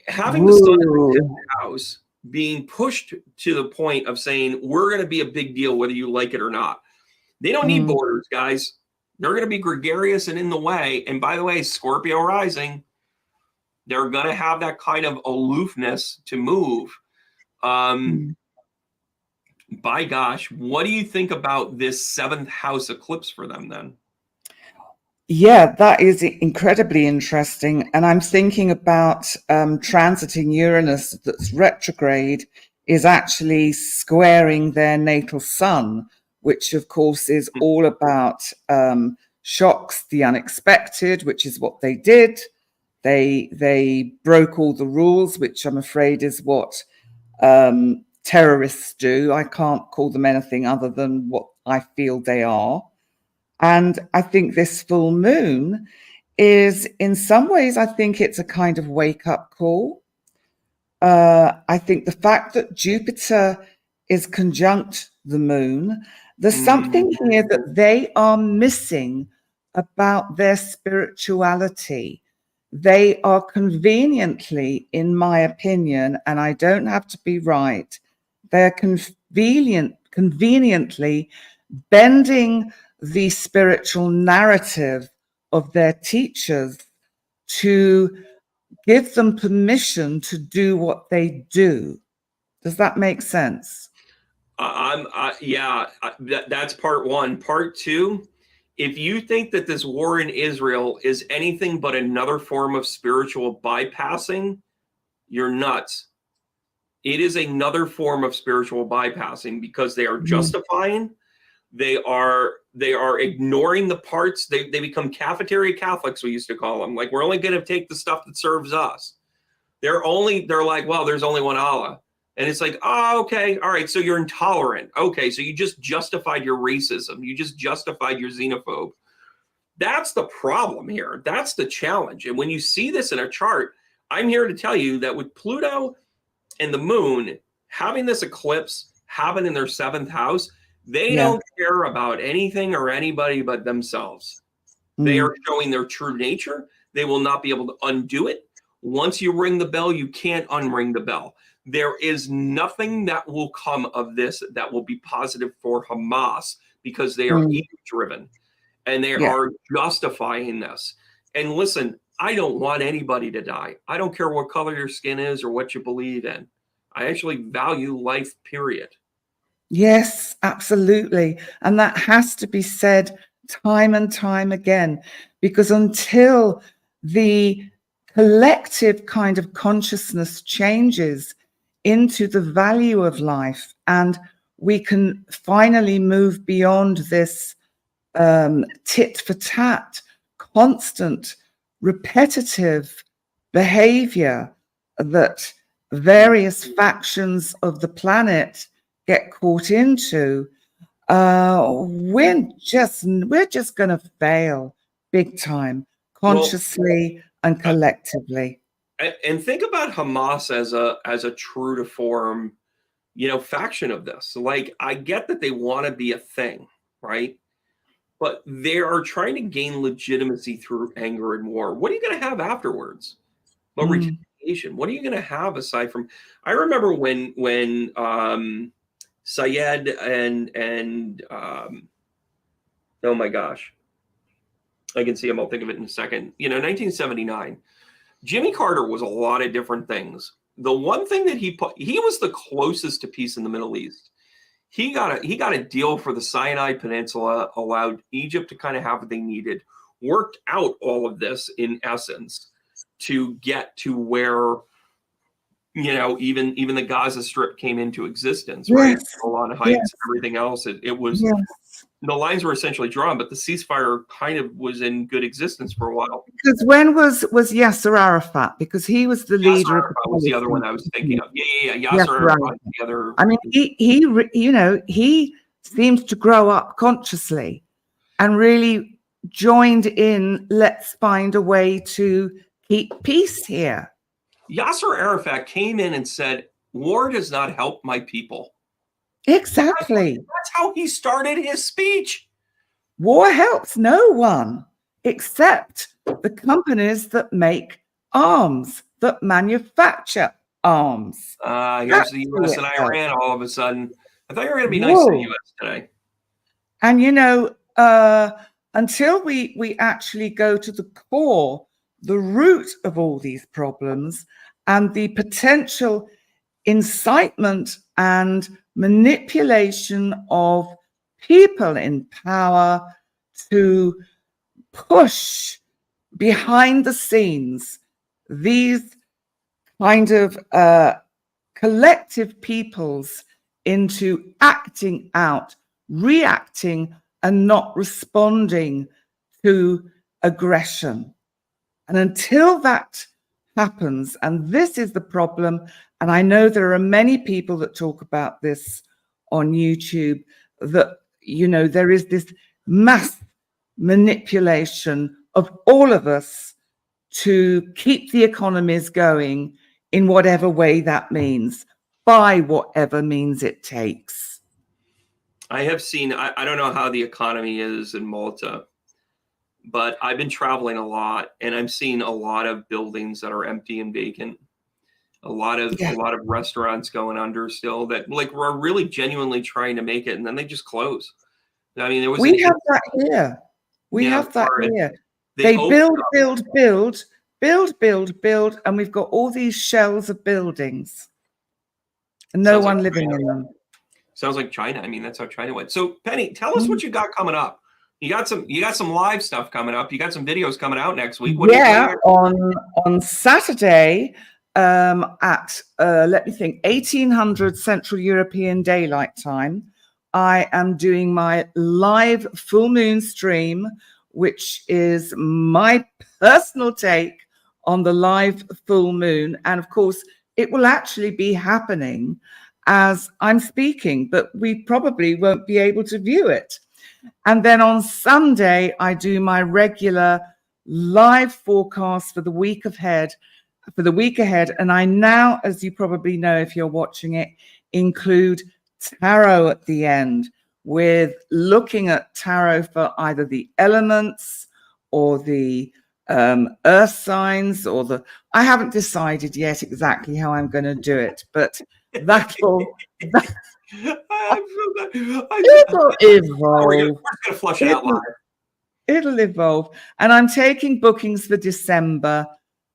having the sun in the house being pushed to the point of saying we're going to be a big deal whether you like it or not. They don't need borders, guys. They're going to be gregarious and in the way. And by the way, Scorpio rising, they're going to have that kind of aloofness to move. By gosh, what do you think about this 7th house eclipse for them then? Yeah, that is incredibly interesting. And I'm thinking about transiting Uranus that's retrograde is actually squaring their natal sun, which of course is all about shocks, the unexpected, which is what they did. They broke all the rules, which I'm afraid is what terrorists do. I can't call them anything other than what I feel they are. And I think this full moon is, in some ways, I think it's a kind of wake-up call. I think the fact that Jupiter is conjunct the moon, there's something here that they are missing about their spirituality. They are conveniently, in my opinion, and I don't have to be right, they're conveniently bending the spiritual narrative of their teachers to give them permission to do what they do. Does that make sense? That's part one. Part two, if you think that this war in Israel is anything but another form of spiritual bypassing, you're nuts. It is another form of spiritual bypassing because they are justifying. They are ignoring the parts. They become cafeteria Catholics, we used to call them. Like, we're only going to take the stuff that serves us. They're like, well, there's only one Allah. And it's like, oh, okay, all right, so you're intolerant. Okay, so you just justified your racism. You just justified your xenophobe. That's the problem here. That's the challenge. And when you see this in a chart, I'm here to tell you that with Pluto and the moon having this eclipse happen in their 7th house, they don't care about anything or anybody but themselves. They are showing their true nature. They will not be able to undo it. Once you ring the bell, you can't unring the bell. There is nothing that will come of this that will be positive for Hamas because they are ego-driven and they are justifying this. And listen, I don't want anybody to die. I don't care what color your skin is or what you believe in. I actually value life, period. Yes, absolutely. And that has to be said time and time again, because until the collective kind of consciousness changes into the value of life and we can finally move beyond this tit for tat, constant, repetitive behavior that various factions of the planet get caught into, we're just going to fail big time, consciously and collectively. And think about Hamas as a true to form, faction of this. Like, I get that they want to be a thing, right? But they are trying to gain legitimacy through anger and war. What are you going to have afterwards? But retaliation. What are you going to have aside from? I remember when Syed and oh my gosh, I can see him. I'll think of it in a second. 1979. Jimmy Carter was a lot of different things. The one thing that he was the closest to peace in the Middle East. He got a deal for the Sinai Peninsula, allowed Egypt to kind of have what they needed, worked out all of this in essence to get to where, even the Gaza Strip came into existence, right? Golan Heights, everything else. It was the lines were essentially drawn, but the ceasefire kind of was in good existence for a while. Because when was Yasser Arafat? Because he was the leader. Arafat was the other one I was thinking of. Yeah. Yasser Arafat, the other. I mean, he seems to grow up consciously and really joined in. Let's find a way to keep peace here. Yasser Arafat came in and said, "War does not help my people." Exactly. That's how he started his speech. War helps no one except the companies that make arms, that manufacture arms. Here's the U.S. and Iran all of a sudden. I thought you were going to be nice to the U.S. today. And, until we actually go to the core, the root of all these problems and the potential incitement and manipulation of people in power to push behind the scenes these kind of collective peoples into acting out, reacting, and not responding to aggression. And until that happens, and this is the problem, and I know there are many people that talk about this on YouTube, that, you know, there is this mass manipulation of all of us to keep the economies going in whatever way that means, by whatever means it takes. I have seen, I don't know how the economy is in Malta, but I've been traveling a lot, and I'm seeing a lot of buildings that are empty and vacant. A lot of restaurants going under still that like we're really genuinely trying to make it, and then they just close. I mean, there was we have that here. We have that here. They build, and we've got all these shells of buildings, and no one living in them. Sounds like China. I mean, that's how China went. So, Penny, tell us what you got coming up. You got some live stuff coming up. You got some videos coming out next week. On Saturday at let me think, 1800 Central European Daylight Time, I am doing my live full moon stream, which is my personal take on the live full moon. And of course, it will actually be happening as I'm speaking, but we probably won't be able to view it. And then on Sunday, I do my regular live forecast for the week ahead. And I now, as you probably know if you're watching it, include tarot at the end, with looking at tarot for either the elements or the earth signs, or I haven't decided yet exactly how I'm going to do it, but it'll evolve. We're going to flush it out live. It'll evolve. And I'm taking bookings for December.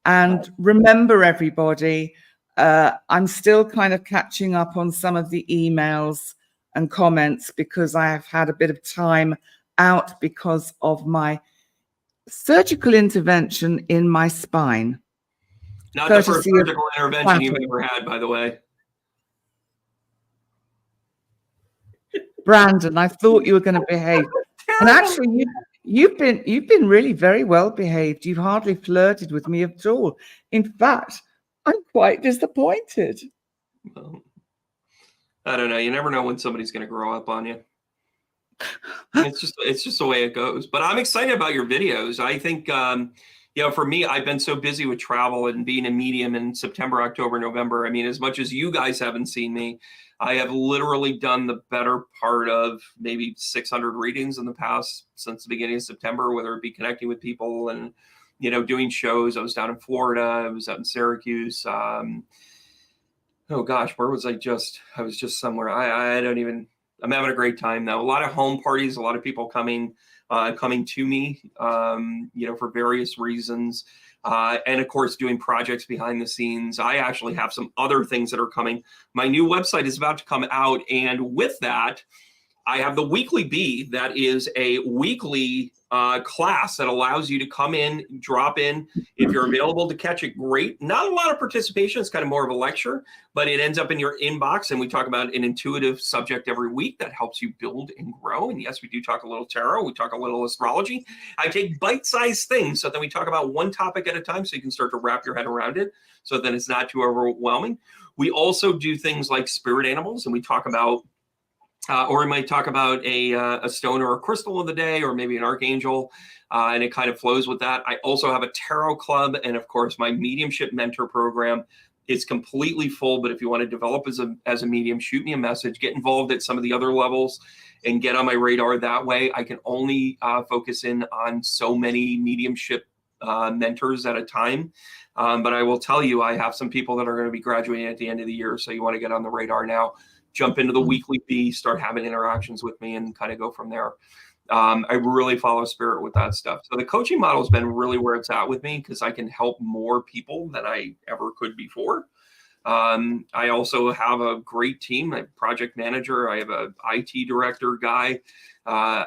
And remember, everybody, I'm still kind of catching up on some of the emails and comments because I have had a bit of time out because of my surgical intervention in my spine. Not the first surgical intervention you've ever had, by the way. Brandon, I thought you were going to behave. And actually, you've been really very well behaved. You've hardly flirted with me at all. In fact, I'm quite disappointed. Well, I don't know. You never know when somebody's going to grow up on you. It's just the way it goes. But I'm excited about your videos. I think, for me, I've been so busy with travel and being a medium in September, October, November. I mean, as much as you guys haven't seen me, I have literally done the better part of maybe 600 readings in the past since the beginning of September, whether it be connecting with people and, doing shows. I was down in Florida. I was out in Syracuse. Oh gosh, where was I was just somewhere. I'm having a great time now. A lot of home parties, a lot of people coming to me, for various reasons. And of course, doing projects behind the scenes. I actually have some other things that are coming. My new website is about to come out. And with that, I have the Weekly Bee. That is a weekly class that allows you to come in, drop in. If you're available to catch it, great. Not a lot of participation. It's kind of more of a lecture, but it ends up in your inbox. And we talk about an intuitive subject every week that helps you build and grow. And yes, we do talk a little tarot. We talk a little astrology. I take bite-sized things so that we talk about one topic at a time so you can start to wrap your head around it so that it's not too overwhelming. We also do things like spirit animals, and we talk about or we might talk about a stone or a crystal of the day, or maybe an archangel, and it kind of flows with that. I also have a tarot club, and of course, my mediumship mentor program is completely full. But if you want to develop as a medium, shoot me a message, get involved at some of the other levels, and get on my radar that way. I can only focus in on so many mediumship mentors at a time. But I will tell you, I have some people that are going to be graduating at the end of the year, so you want to get on the radar now. Jump into the Weekly Bee, start having interactions with me, and kind of go from there. I really follow spirit with that stuff. So the coaching model has been really where it's at with me because I can help more people than I ever could before. I also have a great team. I have a project manager. I have a IT director guy. I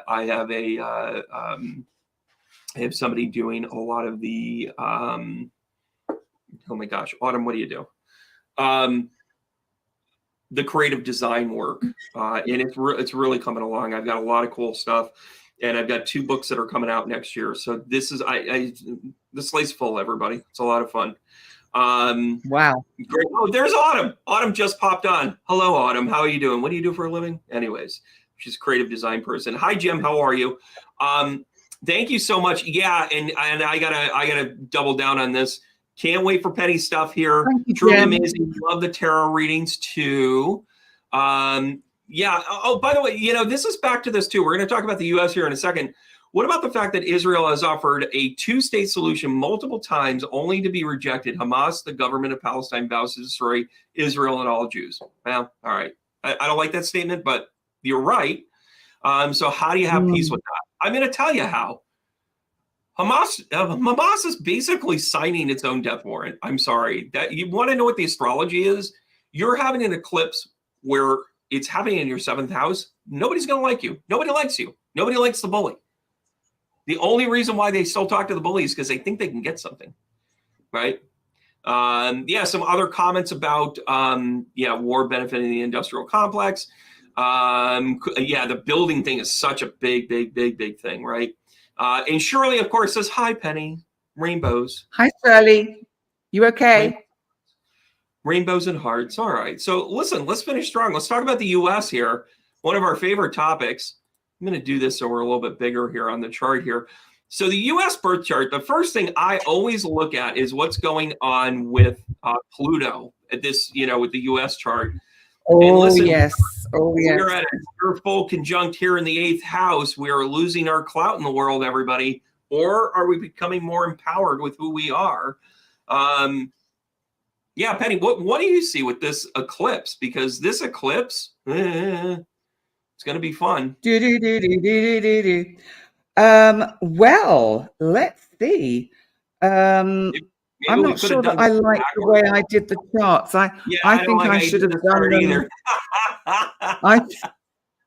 have somebody doing a lot of the, oh my gosh, Autumn, what do you do? The creative design work. And it's really coming along. I've got a lot of cool stuff. And I've got 2 books that are coming out next year. So this is, the slate's full, everybody. It's a lot of fun. Wow. Great. Oh, there's Autumn. Autumn just popped on. Hello, Autumn. How are you doing? What do you do for a living? Anyways, she's a creative design person. Hi, Jim. How are you? Thank you so much. Yeah, and I gotta double down on this. Can't wait for Penny's stuff here. Truly amazing. Love the tarot readings too. Yeah. Oh, by the way, this is back to this too. We're going to talk about the U.S. here in a second. What about the fact that Israel has offered a 2-state solution multiple times only to be rejected? Hamas, the government of Palestine, vows to destroy Israel and all Jews. Well, all right. I don't like that statement, but you're right. So how do you have peace with that? I'm going to tell you how. Hamas is basically signing its own death warrant. I'm sorry. That you want to know what the astrology is? You're having an eclipse where it's happening in your 7th house. Nobody's going to like you. Nobody likes you. Nobody likes the bully. The only reason why they still talk to the bully is because they think they can get something, right? Yeah, some other comments about, war benefiting the industrial complex. Yeah, the building thing is such a big thing, right? And Shirley, of course, says, hi, Penny. Rainbows. Hi, Shirley. You okay? Rainbows and hearts. All right. So listen, let's finish strong. Let's talk about the U.S. here. One of our favorite topics. I'm going to do this so we're a little bit bigger here on the chart here. So the U.S. birth chart, the first thing I always look at is what's going on with Pluto at this, with the U.S. chart. Oh, and listen, yes. Oh, yes. We're at a full conjunct here in the 8th house. We are losing our clout in the world, everybody. Or are we becoming more empowered with who we are? Yeah, Penny, what do you see with this eclipse? Because this eclipse, it's going to be fun. Well, let's see. I'm not sure that I like the way I did the charts. I think I should have done them.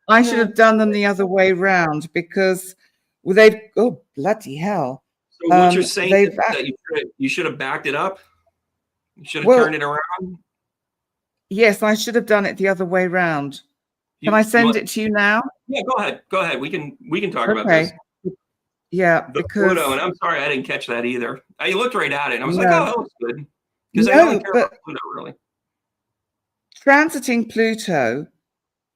I should have done them the other way round because they've. Oh, bloody hell! So what you're saying is that you should have backed it up. You should have turned it around. Yes, I should have done it the other way round. Can I send it to you now? Yeah, go ahead. Go ahead. We can talk about this. Yeah, because Pluto, and I'm sorry I didn't catch that either. I looked right at it. And I was like, oh, that looks good. Because I don't care about Pluto really. Transiting Pluto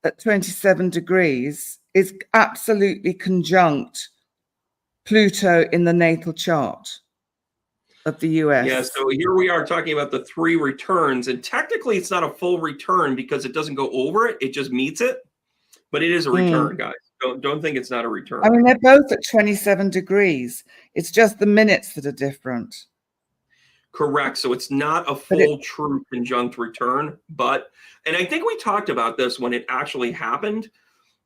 at 27 degrees is absolutely conjunct Pluto in the natal chart of the US. Yeah, so here we are talking about the 3 returns, and technically it's not a full return because it doesn't go over it, it just meets it, but it is a return, guys. Don't think it's not a return. I mean, they're both at 27 degrees. It's just the minutes that are different. Correct. So it's not a full true conjunct return, and I think we talked about this when it actually happened,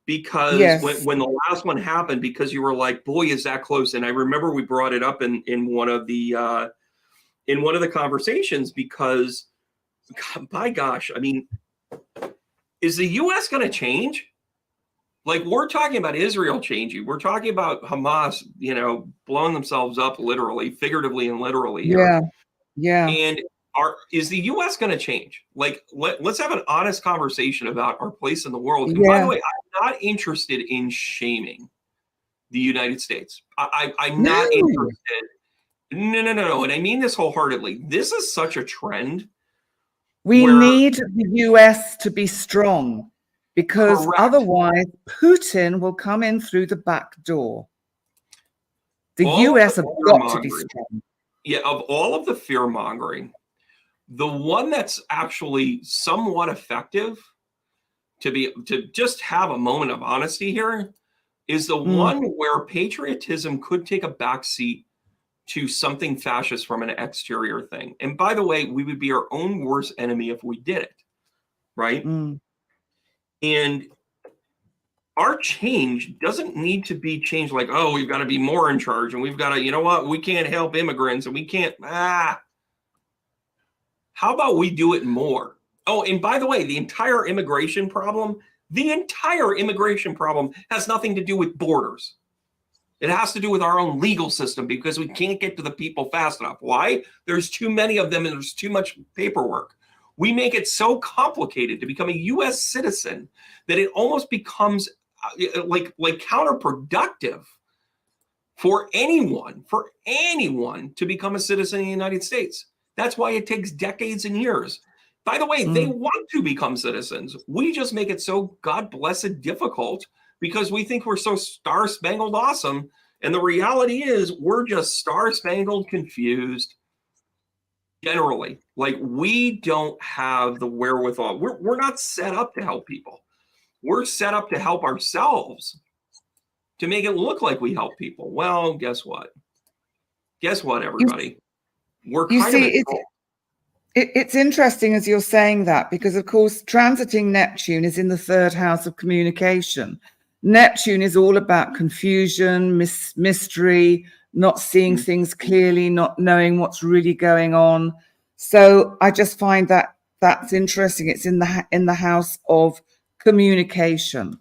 because when the last one happened, because you were like, boy, is that close. And I remember we brought it up in one of the conversations because, by gosh, I mean, is the U.S. going to change? Like, we're talking about Israel changing. We're talking about Hamas, blowing themselves up literally, figuratively and literally. Yeah. And is the U.S. going to change? Like, let's have an honest conversation about our place in the world. And by the way, I'm not interested in shaming the United States. I'm not interested. No. And I mean this wholeheartedly. This is such a trend. We need the U.S. to be strong. Because otherwise, Putin will come in through the back door. The U.S. have got to be strong. Yeah, of all of the fear mongering, the one that's actually somewhat effective to just have a moment of honesty here is the one where patriotism could take a backseat to something fascist from an exterior thing. And by the way, we would be our own worst enemy if we did it, right? And our change doesn't need to be changed like, oh, we've got to be more in charge and we've got to, you know what, we can't help immigrants and we can't, how about we do it more? Oh, and by the way, the entire immigration problem has nothing to do with borders. It has to do with our own legal system because we can't get to the people fast enough. Why? There's too many of them and there's too much paperwork. We make it so complicated to become a U.S. citizen that it almost becomes like counterproductive for anyone to become a citizen in the United States. That's why it takes decades and years. By the way, they want to become citizens. We just make it so God blessed difficult because we think we're so star-spangled awesome. And the reality is we're just star-spangled confused generally. Like, we don't have the wherewithal. We're not set up to help people. We're set up to help ourselves, to make it look like we help people. Well, guess what? Guess what, everybody? We're kind of it's interesting as you're saying that, because of course transiting Neptune is in the 3rd house of communication. Neptune is all about confusion, mystery, not seeing things clearly, not knowing what's really going on. So I just find that that's interesting. It's in the house of communication,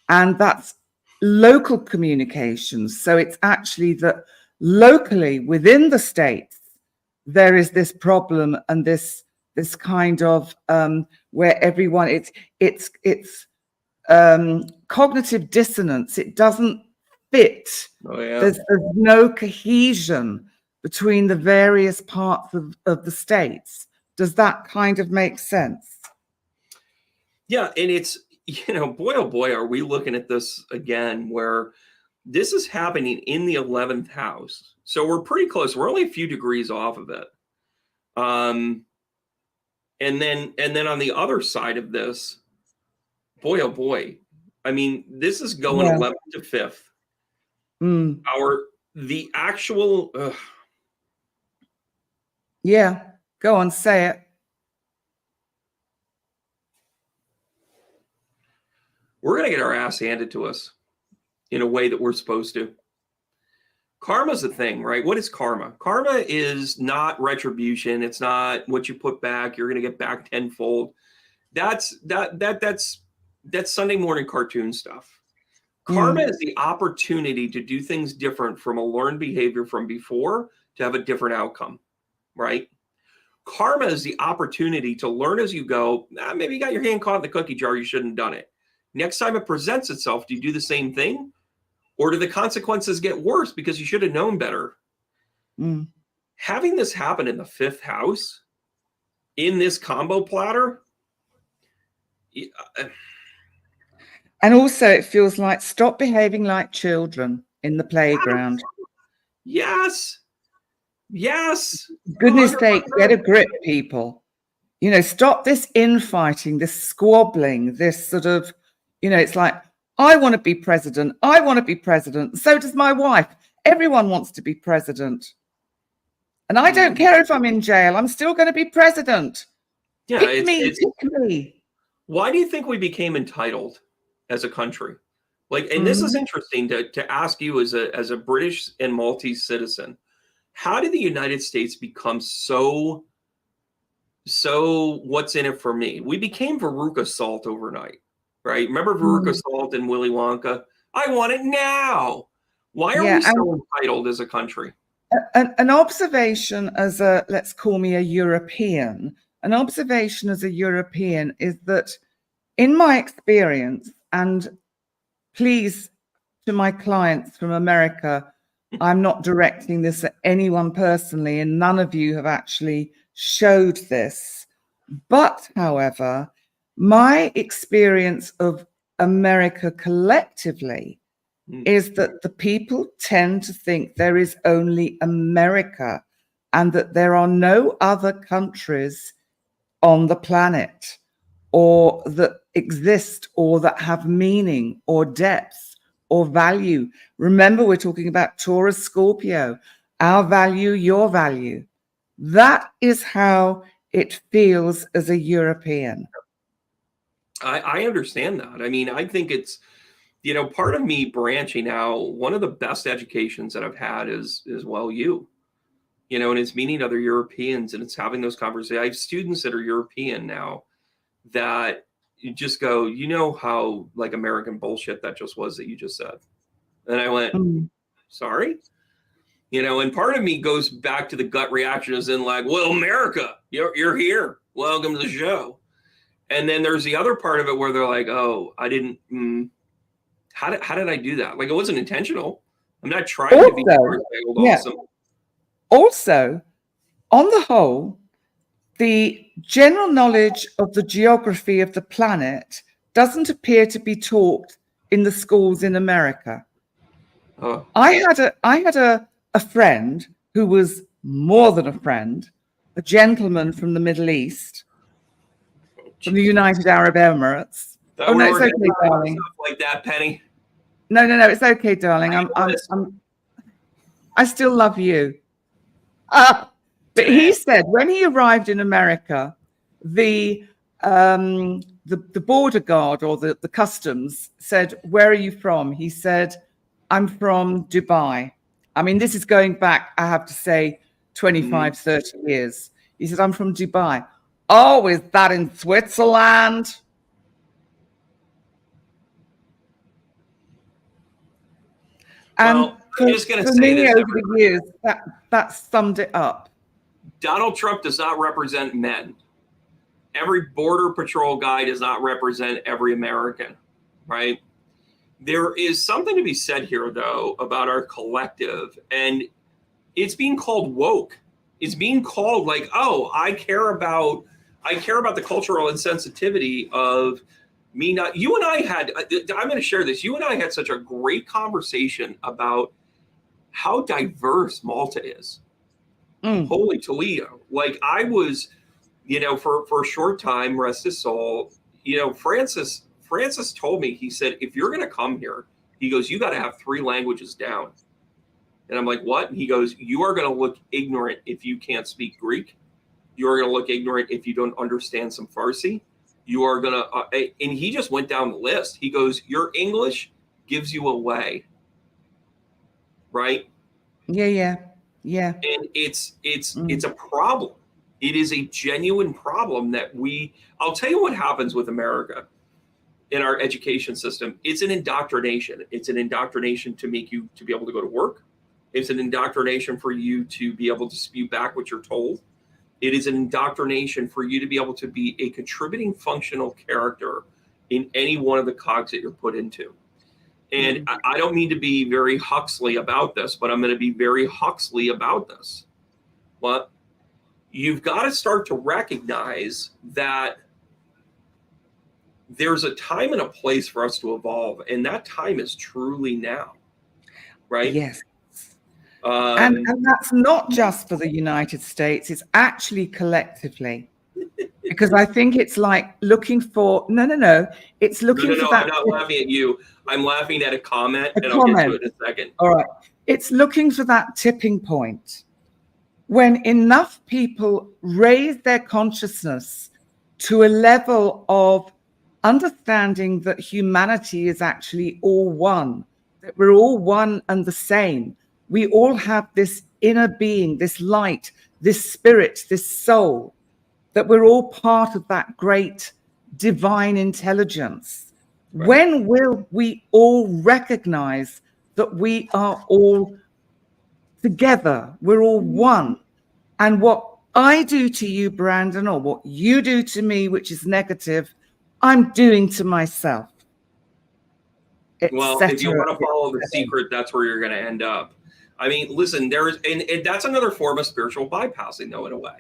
and that's local communications. So it's actually that locally within the states there is this problem and this kind of where everyone it's cognitive dissonance. It doesn't fit. Oh, yeah. There's no cohesion between the various parts of the states. Does that kind of make sense? Yeah, and it's, boy, oh boy, are we looking at this again, where this is happening in the 11th house. So we're pretty close. We're only a few degrees off of it. And then on the other side of this, boy, oh boy. I mean, this is going 11th to 5th. The actual. Yeah, go on, say it. We're going to get our ass handed to us in a way that we're supposed to. Karma's a thing, right? What is karma? Karma is not retribution. It's not what you put back. You're going to get back tenfold. That's Sunday morning cartoon stuff. Karma is the opportunity to do things different from a learned behavior from before to have a different outcome, right? Karma is the opportunity to learn as you go. Maybe you got your hand caught in the cookie jar. You shouldn't have done it. Next time it presents itself, do you do the same thing? Or do the consequences get worse because you should have known better? Having this happen in the 5th house, in this combo platter. And also it feels like stop behaving like children in the playground. Yes. Goodness sake, get a grip, people. Stop this infighting, this squabbling, this sort of, it's like, I want to be president. I want to be president. So does my wife. Everyone wants to be president. And I don't care if I'm in jail. I'm still going to be president. Yeah, pick me. Why do you think we became entitled as a country? And this is interesting to ask you as a British and Maltese citizen. How did the United States become so what's in it for me? We became Veruca Salt overnight. Right? Remember Veruca Salt and Willy Wonka? I want it now. Why are we so entitled as a country? An observation as let's call me a European, an observation as a European is that in my experience, and please to my clients from America, I'm not directing this at anyone personally, and none of you have actually showed this. But, however, my experience of America collectively is that the people tend to think there is only America and that there are no other countries on the planet or that exist or that have meaning or depth or value. Remember, we're talking about Taurus, Scorpio, our value, your value. That is how it feels as a European. I understand that. I mean, I think it's part of me branching out, one of the best educations that I've had is well, and it's meeting other Europeans, and it's having those conversations. I have students that are European now that you just go, how like American bullshit that just was that you just said. And I went, sorry? And part of me goes back to the gut reaction as in like, well, America, you're here. Welcome to the show. And then there's the other part of it where they're like, oh, I didn't, how did I do that? Like, it wasn't intentional. I'm not trying to be awesome. Also, on the whole, the general knowledge of the geography of the planet doesn't appear to be taught in the schools in America. Oh. I had a friend who was more than a friend, a gentleman from the Middle East, from the United Arab Emirates. Oh no, it's okay, darling. Like that, Penny. No, it's okay, darling. I still love you. But he said when he arrived in America, the border guard or the customs said, "Where are you from?" He said, "I'm from Dubai." I mean, this is going back, I have to say, 25, 30 years. He said, "I'm from Dubai." "Oh, is that in Switzerland?" Well, I'm just going to say this. Over the years, that summed it up. Donald Trump does not represent men. Every border patrol guy does not represent every American, right? There is something to be said here, though, about our collective, and it's being called woke. It's being called like, oh, I care about the cultural insensitivity of me not. You and I had, I'm going to share this. You and I had such a great conversation about how diverse Malta is. Holy Toledo. Like I was, for a short time, rest his soul, Francis told me, he said, if you're going to come here, he goes, you got to have 3 languages down. And I'm like, what? And he goes, you are going to look ignorant if you can't speak Greek. You are going to look ignorant if you don't understand some Farsi. You are going to, and he just went down the list. He goes, your English gives you away. Right? Yeah. And it's a problem. It is a genuine problem that I'll tell you what happens with America in our education system. It's an indoctrination. It's an indoctrination to make you to be able to go to work. It's an indoctrination for you to be able to spew back what you're told. It is an indoctrination for you to be able to be a contributing functional character in any one of the cogs that you're put into. And I don't mean to be very Huxley about this, but I'm going to be very Huxley about this. But you've got to start to recognize that there's a time and a place for us to evolve, and that time is truly now, right? Yes. And that's not just for the United States, it's actually collectively. Because I think it's like looking for, no, it's looking for that. I'm not laughing at you. I'm laughing at a comment, and I'll get to it in a second. All right. It's looking for that tipping point when enough people raise their consciousness to a level of understanding that humanity is actually all one, that we're all one and the same. We all have this inner being, this light, this spirit, this soul, that we're all part of that great divine intelligence. Right. When will we all recognize that we are all together? We're all one. And what I do to you, Brandon, or what you do to me, which is negative, I'm doing to myself. Well, if you want to follow the secret, that's where you're going to end up. I mean, listen, and that's another form of spiritual bypassing, though, in a way.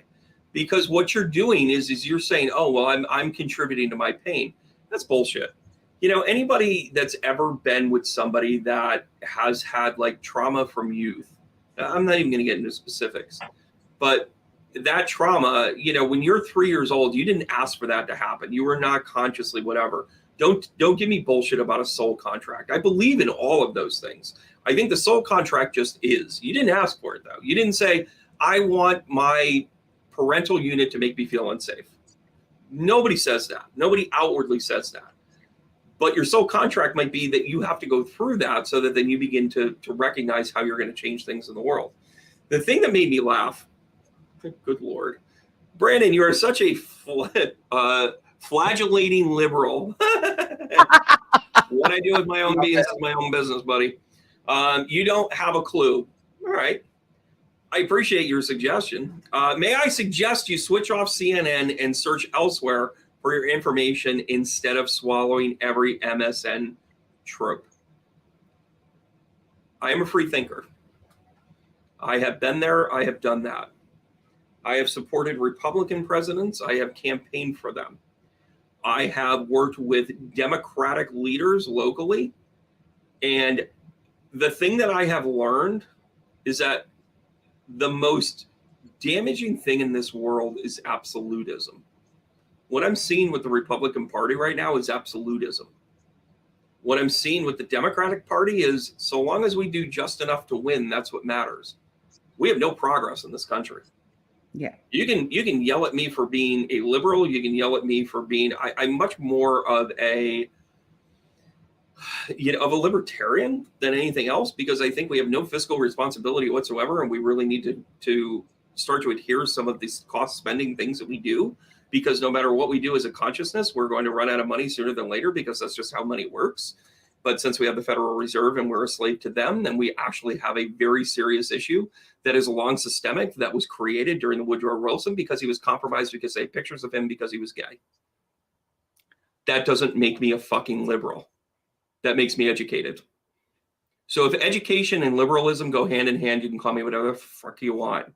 Because what you're doing is you're saying, oh, well, I'm contributing to my pain. That's bullshit. Anybody that's ever been with somebody that has had like trauma from youth, I'm not even going to get into specifics, but that trauma, when you're 3 years old, you didn't ask for that to happen. You were not consciously whatever. Don't give me bullshit about a soul contract. I believe in all of those things. I think the soul contract just is. You didn't ask for it, though. You didn't say, I want my parental unit to make me feel unsafe. Nobody says that. Nobody outwardly says that. But your soul contract might be that you have to go through that so that then you begin to recognize how you're going to change things in the world. The thing that made me laugh, good Lord, Brandon, you are such a flagellating liberal. What I do with my own beans is my own business, buddy. You don't have a clue. All right. I appreciate your suggestion. May I suggest you switch off CNN and search elsewhere for your information instead of swallowing every MSN trope? I am a free thinker. I have been there. I have done that. I have supported Republican presidents. I have campaigned for them. I have worked with Democratic leaders locally. And the thing that I have learned is that the most damaging thing in this world is absolutism. What I'm seeing with the Republican Party right now is absolutism. What I'm seeing with the Democratic Party is so long as we do just enough to win, that's what matters. We have no progress in this country. Yeah. You can yell at me for being a liberal. You can yell at me for being, I'm much more of a libertarian than anything else, because I think we have no fiscal responsibility whatsoever. And we really need to start to adhere to some of these cost spending things that we do, because no matter what we do as a consciousness, we're going to run out of money sooner than later, because that's just how money works. But since we have the Federal Reserve and we're a slave to them, then we actually have a very serious issue that is long systemic, that was created during the Woodrow Wilson because he was compromised because they had pictures of him because he was gay. That doesn't make me a fucking liberal. That makes me educated. So if education and liberalism go hand in hand, you can call me whatever the fuck you want.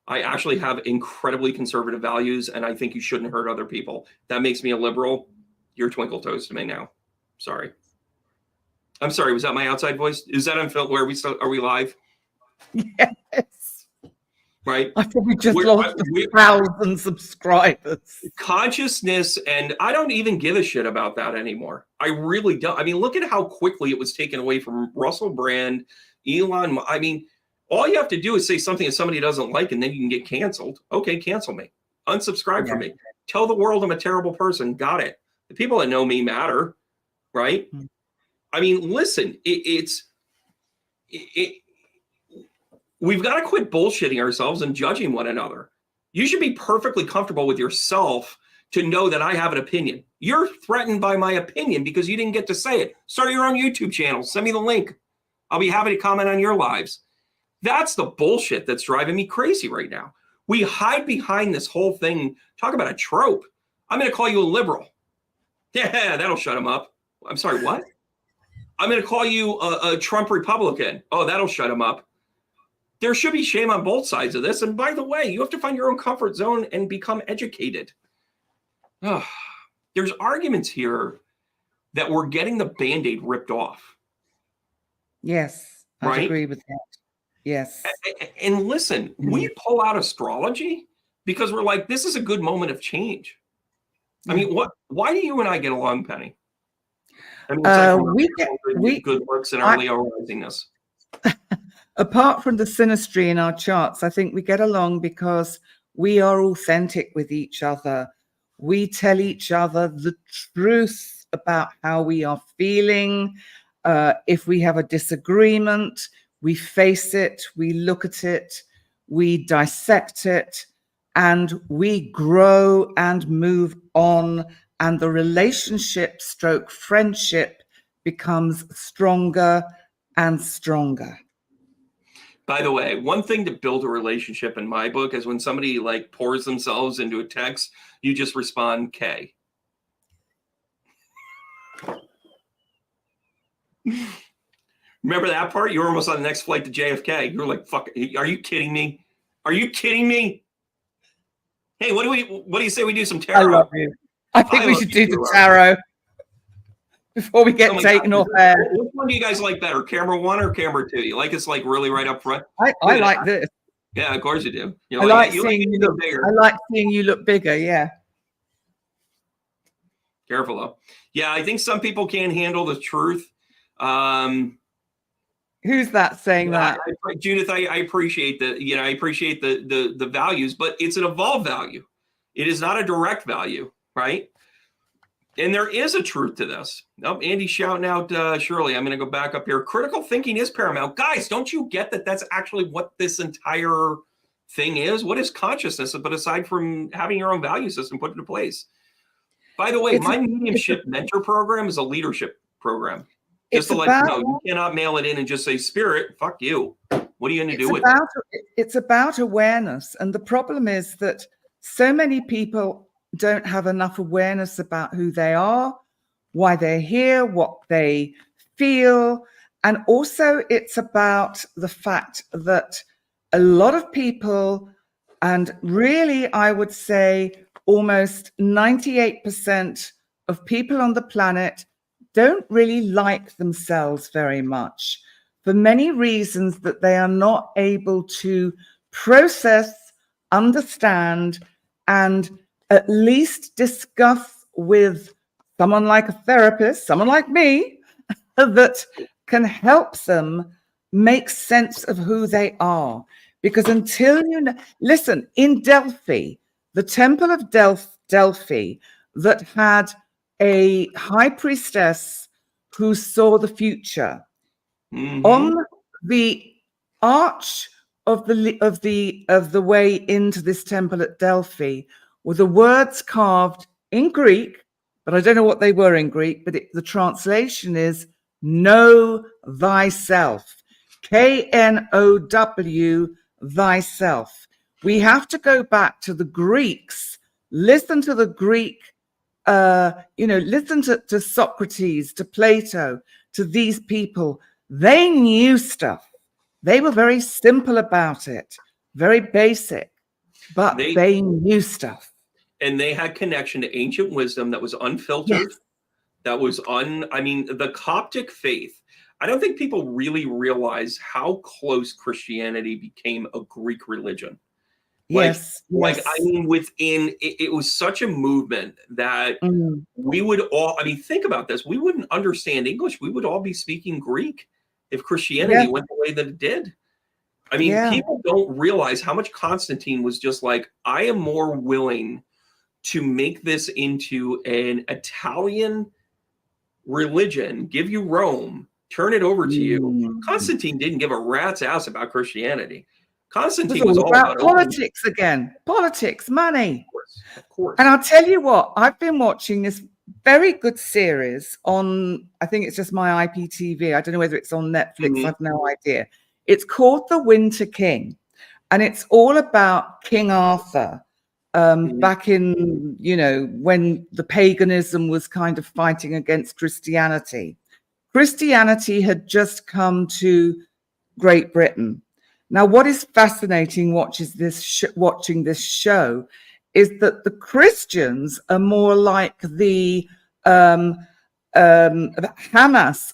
I actually have incredibly conservative values, and I think you shouldn't hurt other people. That makes me a liberal. You're twinkle toes to me now. Sorry. I'm sorry. Was that my outside voice? Is that unfiltered? Are we live? Yes. Right. I probably just lost 1,000 subscribers. Consciousness, and I don't even give a shit about that anymore. I really don't. I mean, look at how quickly it was taken away from Russell Brand, Elon. I mean, all you have to do is say something that somebody doesn't like, and then you can get canceled. Okay, cancel me. Unsubscribe from me. Tell the world I'm a terrible person. Got it. The people that know me matter, right? Mm-hmm. I mean, listen, we've got to quit bullshitting ourselves and judging one another. You should be perfectly comfortable with yourself to know that I have an opinion. You're threatened by my opinion because you didn't get to say it. Start your own YouTube channel. Send me the link. I'll be happy to comment on your lives. That's the bullshit that's driving me crazy right now. We hide behind this whole thing. Talk about a trope. I'm going to call you a liberal. Yeah, that'll shut him up. I'm sorry, what? I'm going to call you a Trump Republican. Oh, that'll shut him up. There should be shame on both sides of this. And by the way, you have to find your own comfort zone and become educated. Oh, there's arguments here that we're getting the Band-Aid ripped off. Yes, I agree with that. Yes. And listen, we pull out astrology because we're like, this is a good moment of change. I mean, why do you and I get along, Penny? I mean, we get good works in our Leo risingness. Apart from the synastry in our charts, I think we get along because we are authentic with each other. We tell each other the truth about how we are feeling. If we have a disagreement, we face it, we look at it, we dissect it, and we grow and move on. And the relationship / friendship becomes stronger and stronger. By the way, one thing to build a relationship in my book is when somebody like pours themselves into a text, you just respond K. Remember that part? You were almost on the next flight to JFK. You were like, fuck, are you kidding me? Are you kidding me? Hey, what do you say we do some tarot? I love you. I think we should do the tarot before we get taken off air. Which one do you guys like better, camera 1 or camera 2? You like us like really right up front? I like this. Yeah, of course you do. I like seeing you look bigger. I like seeing you look bigger. Yeah. Careful though. Yeah, I think some people can't handle the truth. Who's that saying that? Judith, I appreciate I appreciate the values, but it's an evolved value. It is not a direct value, right? And there is a truth to this. Oh, Andy's shouting out Shirley. I'm going to go back up here. Critical thinking is paramount. Guys, don't you get that that's actually what this entire thing is? What is consciousness? But aside from having your own value system put into place. By the way, my mediumship mentor program is a leadership program. Just to let you know, you cannot mail it in and just say, Spirit, fuck you. What are you going to do with it? It's about awareness. And the problem is that so many people don't have enough awareness about who they are, why they're here, what they feel. And also it's about the fact that a lot of people, and really I would say almost 98% of people on the planet don't really like themselves very much for many reasons that they are not able to process, understand, and at least discuss with someone like a therapist, someone like me, that can help them make sense of who they are. Because until you know, listen, in Delphi, the temple of Delphi that had a high priestess who saw the future, on the arch of the way into this temple at Delphi were the words carved in Greek, but I don't know what they were in Greek, but the translation is know thyself. K-N-O-W, thyself. We have to go back to the Greeks, listen to the Greek, listen to Socrates, to Plato, to these people. They knew stuff. They were very simple about it, very basic, but they knew stuff. And they had connection to ancient wisdom that was unfiltered. Yes. That was the Coptic faith. I don't think people really realize how close Christianity became a Greek religion. Yes. Within it was such a movement that we would all, think about this. We wouldn't understand English. We would all be speaking Greek if Christianity went the way that it did. People don't realize how much Constantine was just like, I am more willing to make this into an Italian religion, give you Rome, turn it over to you. Constantine didn't give a rat's ass about Christianity. Constantine was all about politics again. Politics, money. Of course. And I'll tell you what, I've been watching this very good series on, I think it's just my IPTV. I don't know whether it's on Netflix. I've no idea. It's called The Winter King. And it's all about King Arthur. Back in, when the paganism was kind of fighting against Christianity. Christianity had just come to Great Britain. Now, what is fascinating watching this show is that the Christians are more like the Hamas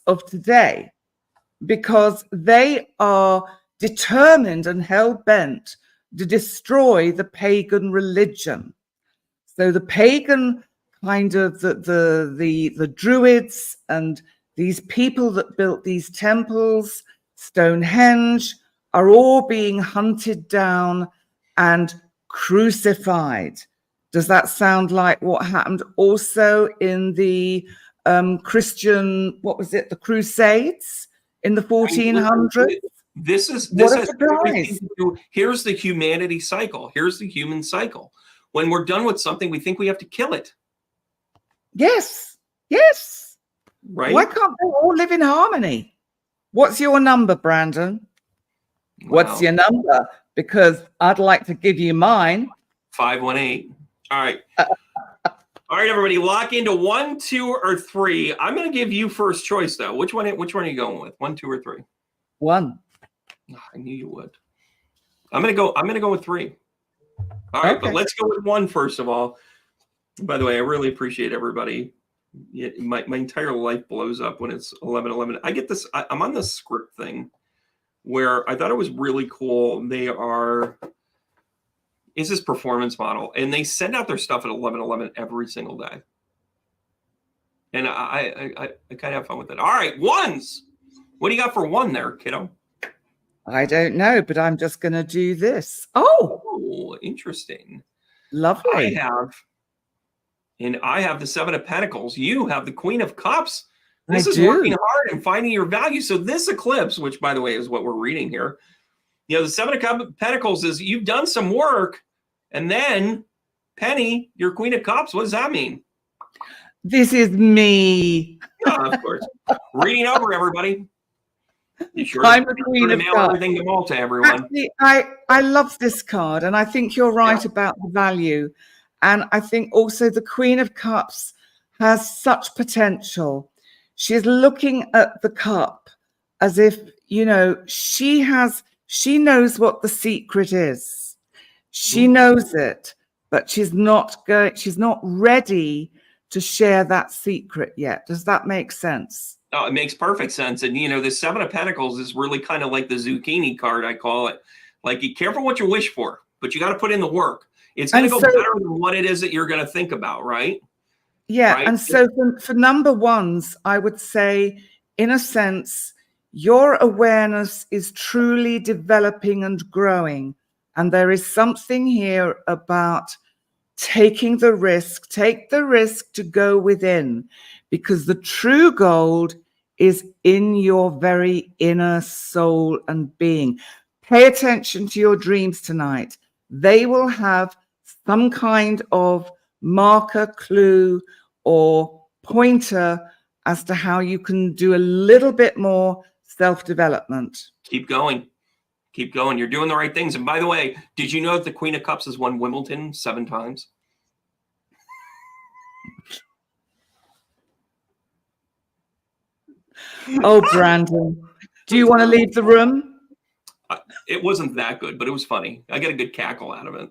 of today, because they are determined and hell-bent to destroy the pagan religion. So the pagan kind of the Druids and these people that built these temples, Stonehenge, are all being hunted down and crucified. Does that sound like what happened also in the Christian, the Crusades in the 1400s? Here's the humanity cycle. Here's the human cycle. When we're done with something, we think we have to kill it. Yes. Right. Why can't they all live in harmony? What's your number, Brandon? Wow. What's your number? Because I'd like to give you mine. 518. All right. All right, everybody, lock into 1, 2, or 3. I'm going to give you first choice, though. Which one are you going with? 1, 2, or 3? 1. I knew you would. I'm going to go with 3. All right, but let's go with 1 first of all. By the way, I really appreciate everybody. My entire life blows up when it's 11:11. I get this. I'm on this script thing where I thought it was really cool. Is this performance model, and they send out their stuff at 11:11 every single day. And I kind of have fun with it. All right, 1s. What do you got for 1 there, kiddo? I don't know, but I'm just going to do this. Oh, interesting. Lovely. and I have the Seven of Pentacles. You have the Queen of Cups. This I is do. working hard and finding your value. So this eclipse, which by the way is what we're reading here, the Seven of Pentacles is you've done some work, and then Penny, your Queen of Cups. What does that mean? This is me. Of course. Reading over, everybody. You sure I'm the Queen of mail Cups. everything to Malta, everyone. Actually, I love this card, and I think you're right about the value. And I think also the Queen of Cups has such potential. She's looking at the cup as if, you know, she knows what the secret is. She knows it, but she's not ready to share that secret yet. Does that make sense? Oh, it makes perfect sense. And, you know, the Seven of Pentacles is really kind of like the zucchini card, I call it. Like, be careful what you wish for, but you got to put in the work. It's going to go better than what it is that you're going to think about, right? Yeah. Right? And so for number ones, I would say, in a sense, your awareness is truly developing and growing. And there is something here about taking the risk. Take the risk to go within, because the true gold is in your very inner soul and being. Pay attention to your dreams tonight. They will have some kind of marker, clue, or pointer as to how you can do a little bit more self-development. Keep going. Keep going. You're doing the right things. And by the way, did you know that the Queen of Cups has won Wimbledon 7 times? Oh, Brandon, do you want to leave the room? It wasn't that good, but it was funny. I got a good cackle out of it.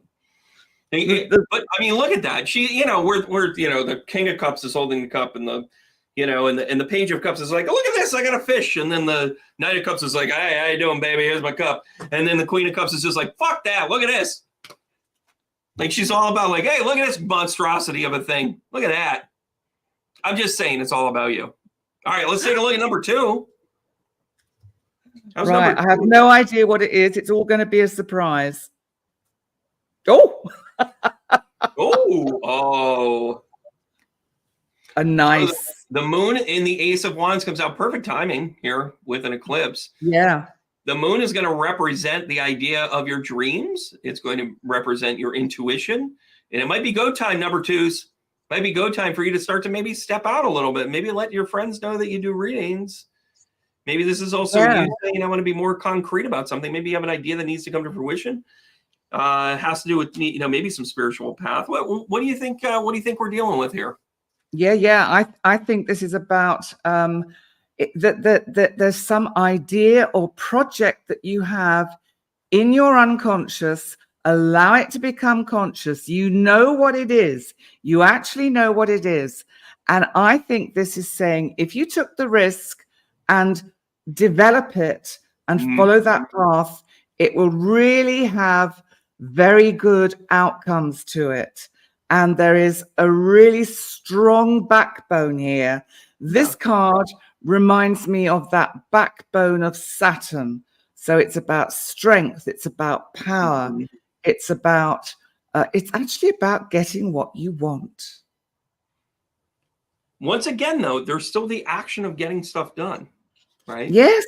But I mean, look at that. She, you know, we're you know, the King of Cups is holding the cup, and the, you know, and the Page of Cups is like, oh, look at this, I got a fish. And then the Knight of Cups is like, hey, how you doing, baby? Here's my cup. And then the Queen of Cups is just like, fuck that, look at this. Like, she's all about like, hey, look at this monstrosity of a thing. Look at that. I'm just saying, it's all about you. All right, let's take a look at number 2. Right, I have no idea what it is. It's all going to be a surprise. Oh. Oh. A nice. So the moon in the Ace of Wands comes out perfect timing here with an eclipse. Yeah. The moon is going to represent the idea of your dreams. It's going to represent your intuition. And it might be go time, number 2s. Might be go time for you to start to maybe step out a little bit. Maybe let your friends know that you do readings. Maybe this is also you saying, I want to be more concrete about something. Maybe you have an idea that needs to come to fruition. It has to do with, you know, maybe some spiritual path. What do you think? What do you think we're dealing with here? Yeah. I think this is about that there's some idea or project that you have in your unconscious. Allow it to become conscious. You know what it is. You actually know what it is. And I think this is saying, if you took the risk and develop it and follow that path, it will really have very good outcomes to it. And there is a really strong backbone here. This card reminds me of that backbone of Saturn. So it's about strength. It's about power. It's about, it's actually about getting what you want. Once again, though, there's still the action of getting stuff done, right? Yes.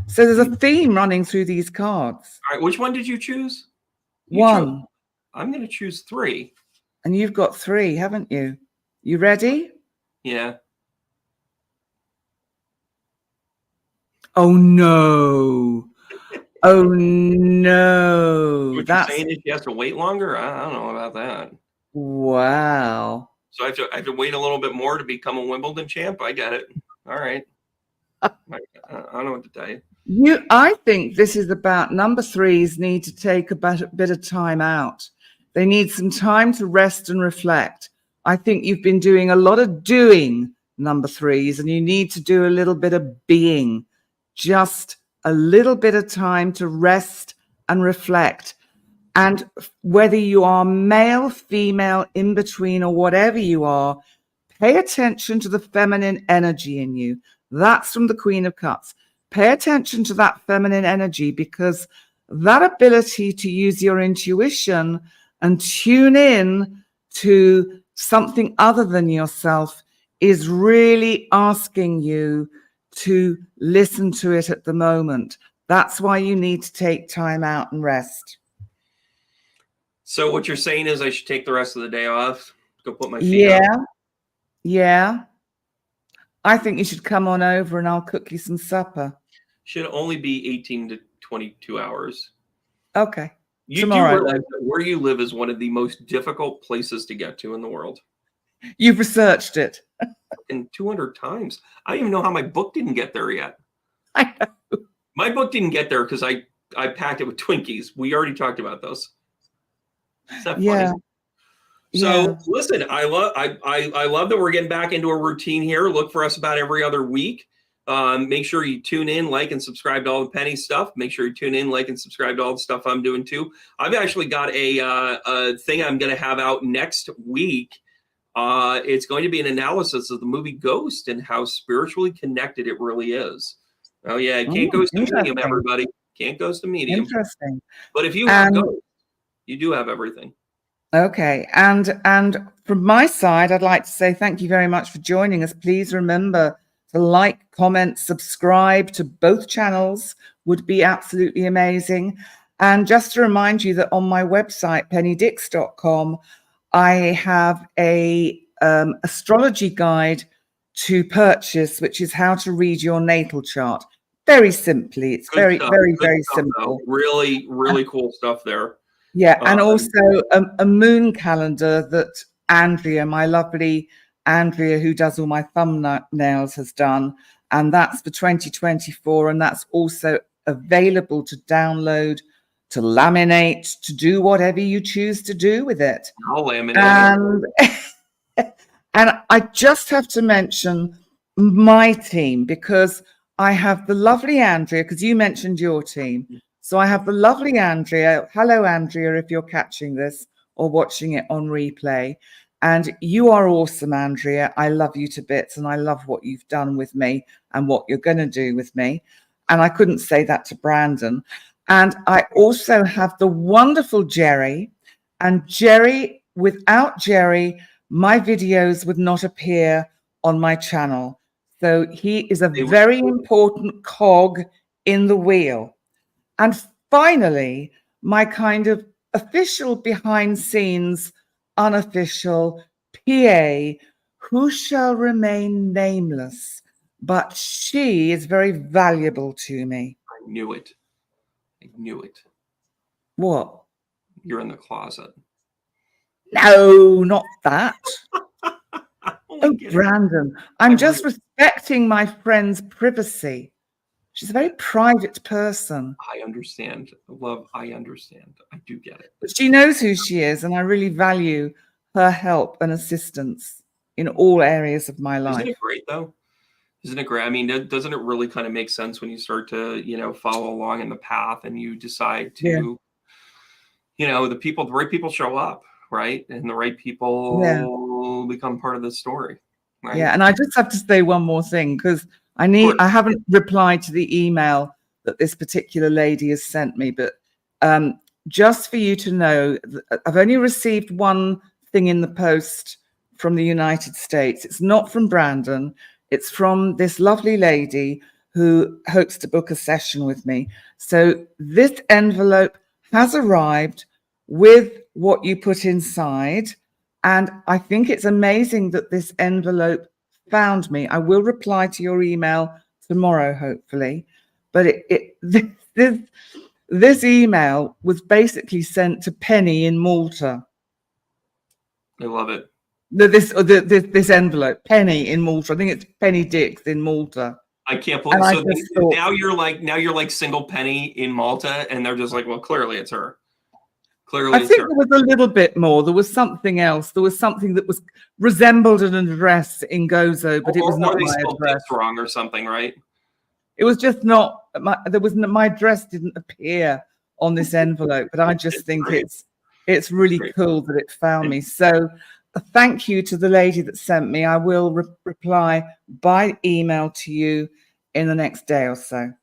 So there's a theme running through these cards. All right. Which one did you choose? One. I'm going to choose 3. And you've got 3, haven't you? You ready? Yeah. Oh, no. Oh, no. What you're saying is she has to wait longer? I don't know about that. Wow. So I have to wait a little bit more to become a Wimbledon champ? I get it. All right. I don't know what to tell you. I think this is about number 3s need to take a bit of time out. They need some time to rest and reflect. I think you've been doing a lot of doing, number 3s, and you need to do a little bit of being. Just a little bit of time to rest and reflect. And whether you are male, female, in between, or whatever you are, pay attention to the feminine energy in you. That's from the Queen of Cups. Pay attention to that feminine energy, because that ability to use your intuition and tune in to something other than yourself is really asking you to listen to it at the moment. That's why you need to take time out and rest. So what you're saying is I should take the rest of the day off, go put my feet up? Yeah. I think you should come on over and I'll cook you some supper. Should only be 18 to 22 hours. Okay. You tomorrow, do realize that where you live is one of the most difficult places to get to in the world. You've researched it. And 200 times. I don't even know how my book didn't get there yet. I know. My book didn't get there because I packed it with Twinkies. We already talked about those. Is that funny? So listen, I love that we're getting back into a routine here. Look for us about every other week. Make sure you tune in, like, and subscribe to all the Penny stuff. Make sure you tune in, like, and subscribe to all the stuff I'm doing too. I've actually got a thing I'm going to have out next week. It's going to be an analysis of the movie Ghost and how spiritually connected it really is. Oh yeah, it can't ghost a medium, everybody. Can't ghost a medium. Interesting. But if you have ghost, you do have everything. Okay, and from my side, I'd like to say thank you very much for joining us. Please remember to like, comment, subscribe to both channels would be absolutely amazing. And just to remind you that on my website, pennydix.com, I have a astrology guide to purchase, which is how to read your natal chart. Very simply, it's very simple. Really, really cool stuff there. Yeah, and also a moon calendar that Andrea, my lovely Andrea, who does all my thumbnails, has done. And that's for 2024. And that's also available to download, to laminate, to do whatever you choose to do with it. I'll laminate it. And I just have to mention my team, because I have the lovely Andrea, because you mentioned your team. So I have the lovely Andrea. Hello, Andrea, if you're catching this or watching it on replay. And you are awesome, Andrea. I love you to bits, and I love what you've done with me and what you're going to do with me. And I couldn't say that to Brandon. And I also have the wonderful Jerry. And Jerry, without Jerry, my videos would not appear on my channel. So he is a very important cog in the wheel. And finally, my kind of official behind scenes, unofficial PA, who shall remain nameless, but she is very valuable to me. I knew it. I knew it. What? You're in the closet. No, not that. Oh, Brandon, I'm just respecting my friend's privacy. She's a very private person. I understand. I understand. I do get it. But she knows who she is, and I really value her help and assistance in all areas of my life. Isn't it great, though? Isn't it great? I mean, doesn't it really kind of make sense when you start to, follow along in the path and you decide to, the right people show up, right? And the right people become part of the story. Right? Yeah, and I just have to say one more thing, because I haven't replied to the email that this particular lady has sent me, but just for you to know, I've only received one thing in the post from the United States. It's not from Brandon. It's from this lovely lady who hopes to book a session with me. So this envelope has arrived with what you put inside. And I think it's amazing that this envelope found me. I will reply to your email tomorrow, hopefully. But this email was basically sent to Penny in Malta. I love it. This envelope, Penny in Malta. I think it's Penny Dix in Malta. I can't believe. So now you're like single Penny in Malta, and they're just like, well, clearly it's her. I think there was a little bit more. There was something else. There was something that was resembled an address in Gozo, but it was not my address. Wrong or something, right? It was just not my address didn't appear on this envelope, but I just think it's really cool that it found me. So thank you to the lady that sent me. I will reply by email to you in the next day or so.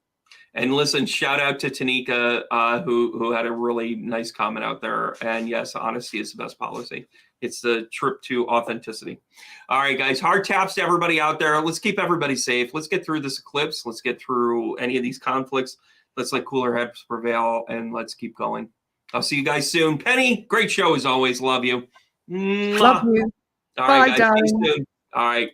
And listen, shout out to Tanika, who had a really nice comment out there. And yes, honesty is the best policy. It's the trip to authenticity. All right, guys, hard taps to everybody out there. Let's keep everybody safe. Let's get through this eclipse. Let's get through any of these conflicts. Let's let cooler heads prevail, and let's keep going. I'll see you guys soon. Penny, great show as always. Love you. Love you. All Bye, right, guys. darling. See you soon. All right.